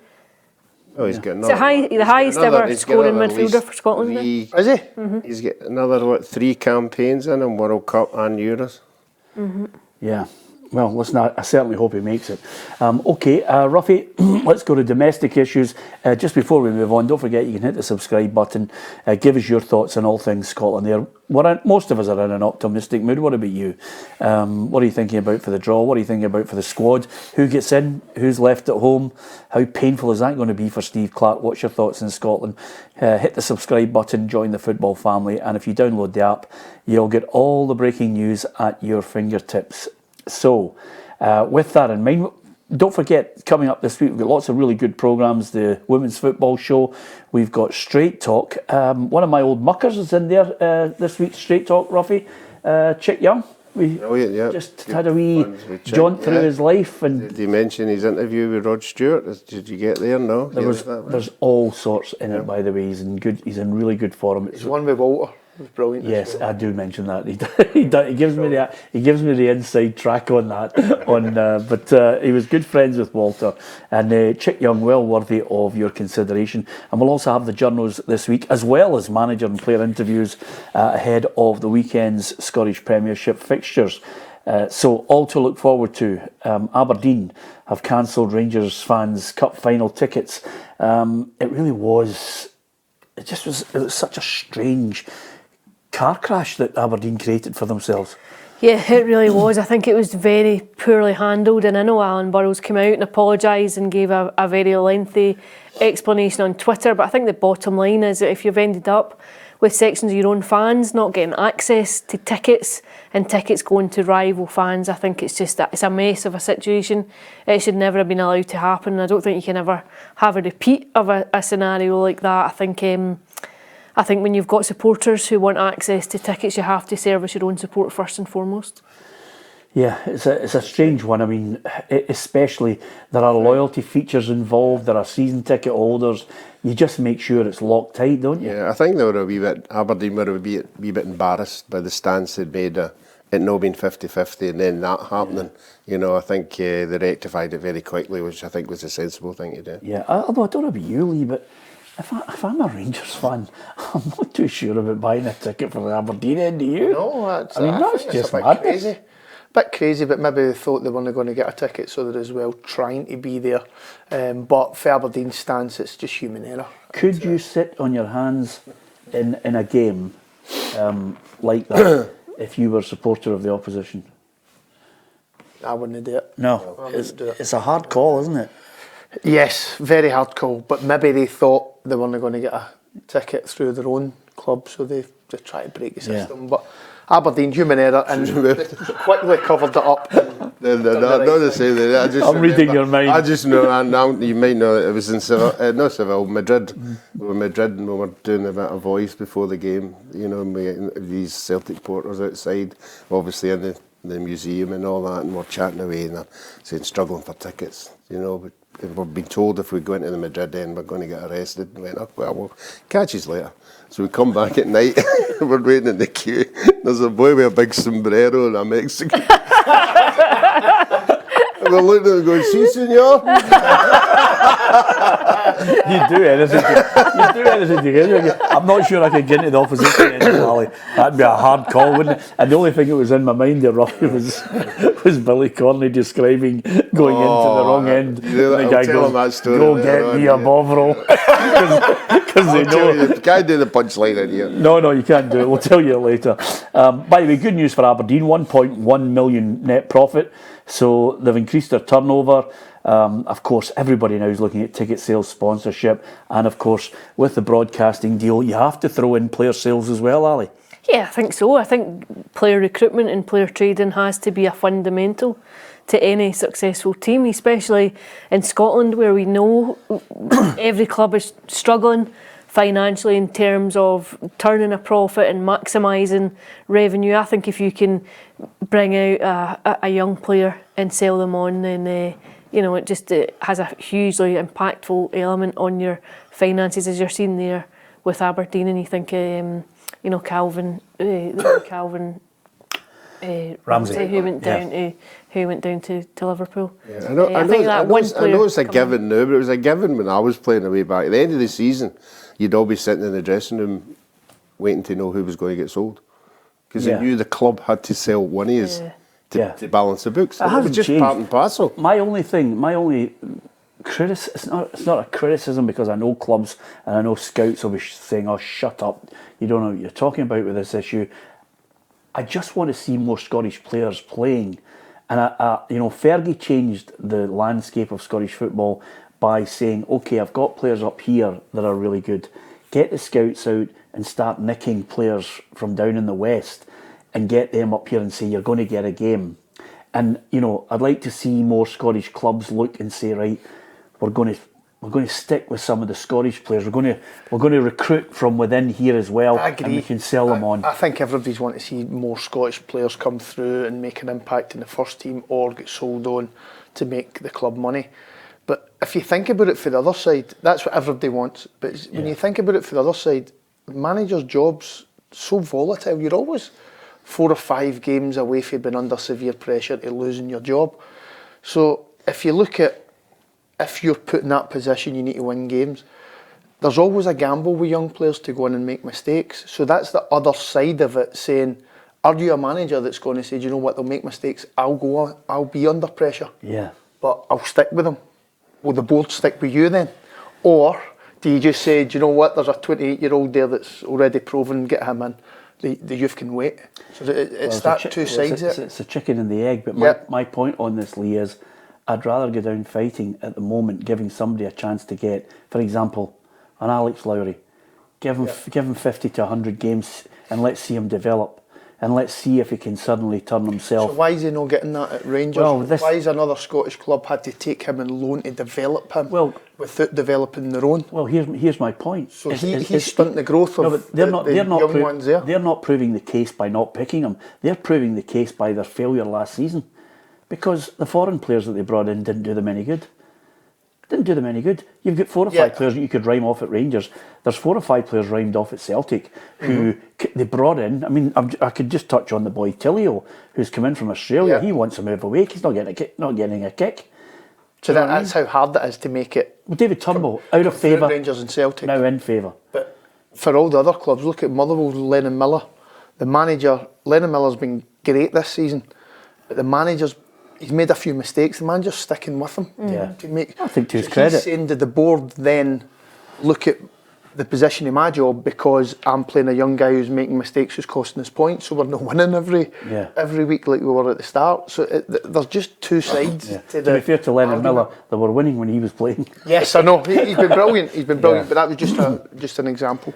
Oh, he's got It's another. the highest ever he's got scoring another at midfielder least for Scotland now. Is he? He's got another 3 campaigns in him, World Cup and Euros. Yeah. Well, listen, I certainly hope he makes it. Okay, Ruffy, let's go to domestic issues. Just before we move on, don't forget you can hit the subscribe button. Give us your thoughts on all things Scotland there. Most of us are in an optimistic mood. What about you? What are you thinking about for the draw? What are you thinking about for the squad? Who gets in? Who's left at home? How painful is that going to be for Steve Clarke? What's your thoughts in Scotland? Hit the subscribe button, join the football family, and if you download the app, you'll get all the breaking news at your fingertips. So, with that in mind, don't forget, coming up this week, we've got lots of really good programmes. The Women's Football Show. We've got Straight Talk. One of my old muckers is in there this week, Straight Talk, Ruffy. Chick Young. We just had a wee jaunt through his life. And did you mention his interview with Rod Stewart? Did you get there? No? There's all sorts in it, by the way. He's in really good form. He's one with Walter. It was brilliant. Yes, I do mention that. He gives me the inside track on that. But he was good friends with Walter, and Chick Young, well worthy of your consideration. And we'll also have the journos this week, as well as manager and player interviews ahead of the weekend's Scottish Premiership fixtures. So all to look forward to. Aberdeen have cancelled Rangers fans' cup final tickets. It was such a strange car crash that Aberdeen created for themselves. Yeah, it really was. I think it was very poorly handled, and I know Alan Burrows came out and apologised and gave a very lengthy explanation on Twitter, but I think the bottom line is that if you've ended up with sections of your own fans not getting access to tickets and tickets going to rival fans, I think it's a mess of a situation. It should never have been allowed to happen. I don't think you can ever have a repeat of a scenario like that. I think when you've got supporters who want access to tickets, you have to service your own support first and foremost. Yeah, it's a strange one. I mean, especially there are loyalty features involved. There are season ticket holders. You just make sure it's locked tight, don't you? Yeah, I think they were Aberdeen were a wee bit embarrassed by the stance they'd made. It not being 50-50 and then that happening. You know, I think they rectified it very quickly, which I think was a sensible thing to do. Yeah, although I don't know about you, Lee, but if I'm a Rangers fan, I'm not too sure about buying a ticket for the Aberdeen end, do you? No, that's just a bit madness. crazy. A bit crazy, but maybe they thought they weren't going to get a ticket, so they're as well trying to be there. But for Aberdeen's stance, it's just human error. Could you sit on your hands in a game like that if you were a supporter of the opposition? I wouldn't do it. No, it's a hard call, isn't it? Yes, very hard call, but maybe they thought they weren't going to get a ticket through their own club, so they tried to break the system. Yeah. But Aberdeen, human error, and quickly covered it up. Not to say that. I'm reading your mind. I just know, now you might know it was in Madrid. We were in Madrid and we were doing a bit of voice before the game, you know, and we had these Celtic porters outside, obviously in the museum and all that, and we're chatting away and saying struggling for tickets, you know. We've been told if we go into the Madrid end we're going to get arrested. And went, we'll catch us later. So we come back at night, we're waiting in the queue. There's a boy with a big sombrero and a Mexican. We're looking at him going, "Si, senor." You do anything to get you. I'm not sure I could get into the opposition end of the valley. That'd be a hard call, wouldn't it? And the only thing that was in my mind there, Robbie, was Billy Corney describing going into the wrong end. The guy goes, "Go get me a Bovril." Because they know. You can't do the punchline in here. No, you can't do it. We'll tell you later. By the way, good news for Aberdeen, 1.1 million net profit. So they've increased their turnover. Of course, everybody now is looking at ticket sales, sponsorship, and of course, with the broadcasting deal, you have to throw in player sales as well, Ali. Yeah, I think so. I think player recruitment and player trading has to be a fundamental to any successful team, especially in Scotland, where we know every club is struggling financially in terms of turning a profit and maximising revenue. I think if you can bring out a young player and sell them on, then it has a hugely impactful element on your finances, as you're seeing there with Aberdeen. And you think, Calvin Ramsey, who went down to Liverpool. Yeah, I know it's a given now, but it was a given when I was playing away back. At the end of the season, you'd all be sitting in the dressing room waiting to know who was going to get sold. Because they knew the club had to sell one of his to balance the books. It was just part and parcel. My only criticism, it's not a criticism, because I know clubs and I know scouts will be saying, "Oh, shut up, you don't know what you're talking about with this issue." I just want to see more Scottish players playing, and Fergie changed the landscape of Scottish football by saying, "Okay, I've got players up here that are really good. Get the scouts out and start nicking players from down in the west, and get them up here and say you're going to get a game." And I'd like to see more Scottish clubs look and say, right, we're going to stick with some of the Scottish players. We're going to recruit from within here as well. I agree. And we can sell them on. I think everybody's wanting to see more Scottish players come through and make an impact in the first team or get sold on to make the club money. But if you think about it for the other side, that's what everybody wants. But when you think about it for the other side, managers' jobs so volatile. You're always 4 or 5 games away from being under severe pressure to losing your job. So if you look at, if you're put in that position, you need to win games. There's always a gamble with young players to go in and make mistakes. So that's the other side of it, saying, are you a manager that's going to say, do you know what, they'll make mistakes, I'll be under pressure, but I'll stick with them. Will the board stick with you then? Or do you just say, do you know what, there's a 28-year-old there that's already proven, get him in, the youth can wait. So it's two sides. It's a chicken and the egg, but my point on this, Lee, is I'd rather go down fighting at the moment, giving somebody a chance to get, for example, an Alex Lowry. Give him 50 to 100 games and let's see him develop. And let's see if he can suddenly turn himself. So why is he not getting that at Rangers? Why has another Scottish club had to take him and loan to develop him without developing their own? Well, here's my point. So he's stunting the growth of the young ones there. They're not proving the case by not picking him. They're proving the case by their failure last season. Because the foreign players that they brought in didn't do them any good. You've got 4 or 5 players that you could rhyme off at Rangers. There's 4 or 5 players rhymed off at Celtic who they brought in. I mean, I could just touch on the boy Tillio, who's come in from Australia. He wants to move away. He's not getting a kick. So that's how hard it is to make it. Well, David Turnbull, out of favour. Rangers and Celtic. Now in favour. But for all the other clubs, look at Motherwell, Lennon Miller. The manager, Lennon Miller's been great this season, but the manager's, he's made a few mistakes. The manager's sticking with him. I think to his credit. He's saying, did the board then look at the position of my job because I'm playing a young guy who's making mistakes, who's costing us points, so we're not winning every week like we were at the start. So there's just two sides. To be fair to Lennon Miller, they were winning when he was playing. Yes, I know. He's been brilliant. But that was just an example.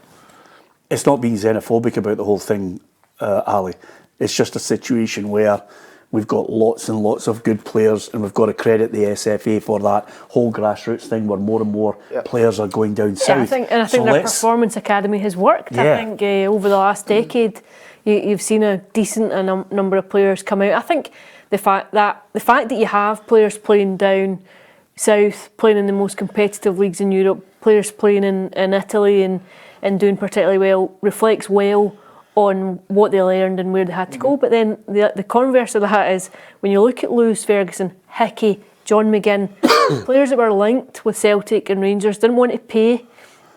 It's not being xenophobic about the whole thing, Ali. It's just a situation where we've got lots and lots of good players, and we've got to credit the SFA for that whole grassroots thing where more and more players are going down south. I think their performance academy has worked. I think over the last decade, you've seen a decent number of players come out. I think the fact that you have players playing down south, playing in the most competitive leagues in Europe, players playing in Italy and doing particularly well, reflects well on what they learned and where they had to go. But then the converse of that is, when you look at Lewis Ferguson, Hickey, John McGinn, players that were linked with Celtic and Rangers, didn't want to pay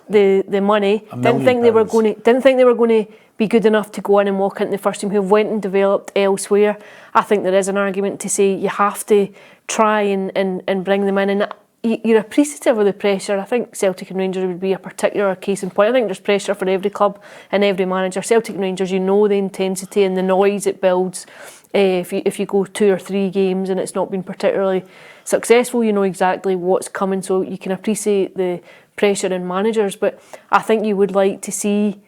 the money, didn't think they were going to be good enough to go in and walk into the first team, who went and developed elsewhere. I think there is an argument to say you have to try and bring them in, and you're appreciative of the pressure. I think Celtic and Rangers would be a particular case in point. I think there's pressure for every club and every manager. Celtic and Rangers, you know the intensity and the noise it builds. If you go 2 or 3 games and it's not been particularly successful, you know exactly what's coming, so you can appreciate the pressure in managers. But I think you would like to see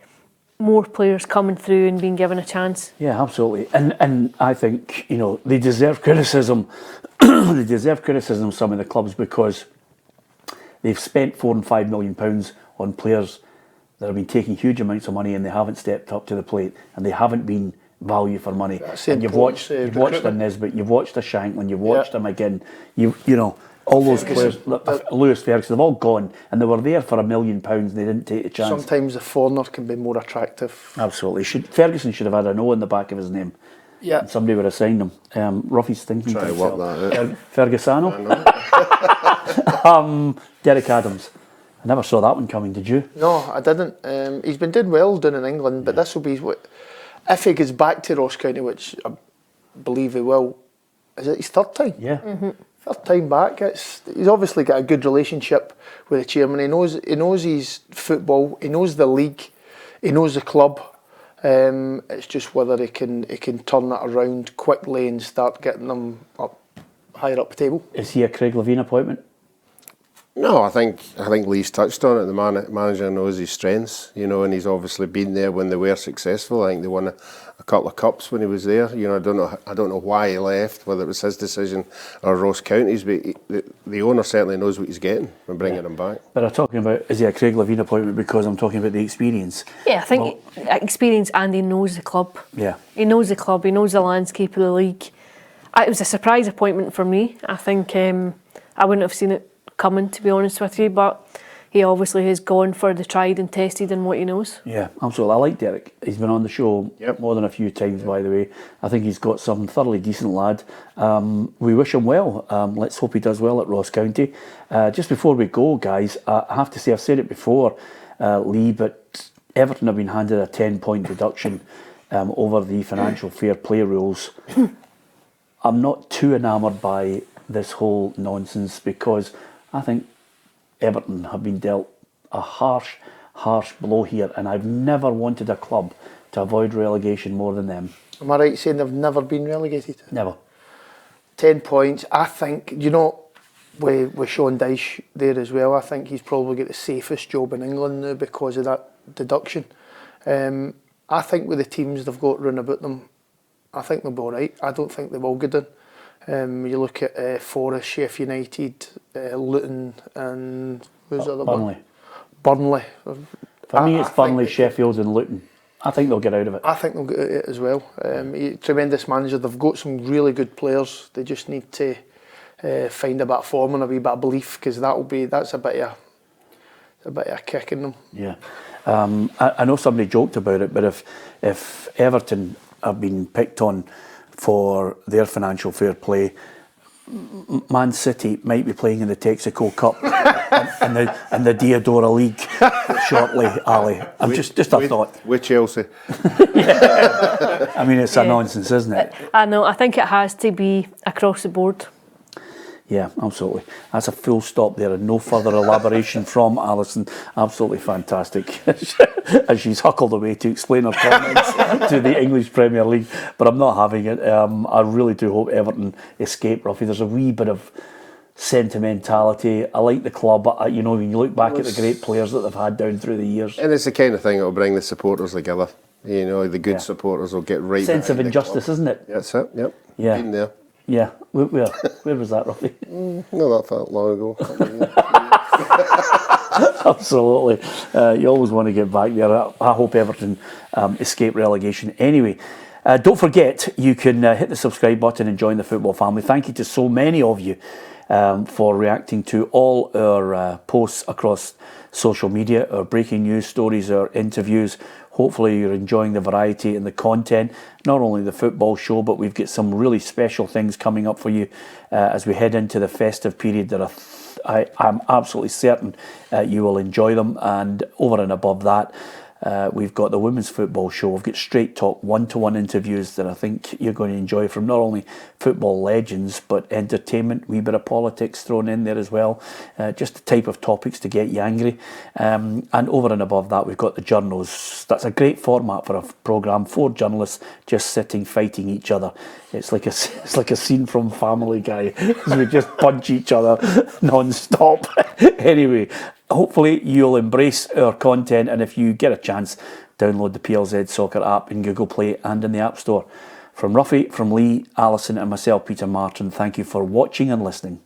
more players coming through and being given a chance. Yeah, absolutely. And I think, they deserve criticism. They deserve criticism, some of the clubs, because they've spent £4 and £5 million on players that have been taking huge amounts of money, and they haven't stepped up to the plate, and they haven't been value for money. And you've watched a Nisbet, you've watched a Shanklin, you've watched a McGinn, all those players, Lewis Ferguson, they've all gone, and they were there for £1 million and they didn't take the chance. Sometimes the foreigner can be more attractive. Absolutely. Ferguson should have had an O in the back of his name. Yeah. and somebody would have signed him. Ruffy's thinking Try to to work himself. that out. Fergusano. Derek Adams. I never saw that one coming, did you? No, I didn't. He's been doing well down in England, but this will be what if he gets back to Ross County, which I believe he will. Is it his third time? Yeah. Third time back. He's obviously got a good relationship with the chairman. He knows his football. He knows the league. He knows the club. It's just whether he can turn that around quickly and start getting them up higher up the table. Is he a Craig Levein appointment? No, I think Lee's touched on it. The manager knows his strengths, you know, and he's obviously been there when they were successful. I think they won a couple of cups when he was there. You know, I don't know why he left, whether it was his decision or Ross County's, but the owner certainly knows what he's getting when bringing him back. But I'm talking about, is he a Craig Levein appointment because I'm talking about the experience? Yeah, I think experience, and he knows the club. Yeah. He knows the club, he knows the landscape of the league. It was a surprise appointment for me. I think I wouldn't have seen it coming, to be honest with you, but he obviously has gone for the tried and tested in what he knows. Yeah, absolutely. I like Derek. He's been on the show more than a few times, by the way. I think he's got some thoroughly decent lad. We wish him well. Let's hope he does well at Ross County. Just before we go, guys, I have to say, I've said it before, Lee, but Everton have been handed a 10-point deduction over the financial fair play rules. I'm not too enamoured by this whole nonsense because I think Everton have been dealt a harsh blow here, and I've never wanted a club to avoid relegation more than them. Am I right saying they've never been relegated? Never. 10 points. I think, you know, with Sean Dyche there as well, I think he's probably got the safest job in England now because of that deduction. I think with the teams they've got run about them, I think they'll be all right. I don't think they will go down. You look at Forest, Sheffield United, Luton, and who's the other Burnley. one? Burnley. For me, it's Burnley, Sheffield and Luton. I think they'll get out of it. I think they'll get out of it as well. Tremendous manager. They've got some really good players. They just need to find a bit of form and a wee bit of belief, because that's a bit of a kick in them. Yeah. I know somebody joked about it, but if Everton have been picked on for their financial fair play, Man City might be playing in the Texaco Cup and the Diodora League shortly, Ali. Just a thought. With Chelsea. I mean, it's a nonsense, isn't it? I know. I think it has to be across the board. Yeah, absolutely. That's a full stop there and no further elaboration from Alison. Absolutely fantastic. As she's huckled away to explain her comments to the English Premier League. But I'm not having it. I really do hope Everton escape, Ruffy. There's a wee bit of sentimentality. I like the club. You know, when you look back at the great players that they've had down through the years. And it's the kind of thing that will bring the supporters together. You know, the good supporters will get right Sense of behind the injustice, club. isn't it? That's it, yep. Yeah. Been there. Yeah. Where was that, Ruffy? Not that far long ago. Absolutely. You always want to get back there. I hope Everton escape relegation. Anyway, don't forget, you can hit the subscribe button and join the football family. Thank you to so many of you for reacting to all our posts across social media, our breaking news stories, our interviews. Hopefully you're enjoying the variety and the content, not only the football show, but we've got some really special things coming up for you as we head into the festive period that I'm absolutely certain you will enjoy them. And over and above that, we've got the women's football show. We've got straight talk, one-to-one interviews that I think you're going to enjoy from not only football legends, but entertainment, wee bit of politics thrown in there as well. Just the type of topics to get you angry. And over and above that, we've got the journos. That's a great format for a programme. 4 journalists just sitting, fighting each other. It's like a scene from Family Guy as we just punch each other non-stop. Anyway, hopefully you'll embrace our content, and if you get a chance, download the PLZ Soccer app in Google Play and in the App Store. From Ruffy, from Lee, Alison and myself, Peter Martin, thank you for watching and listening.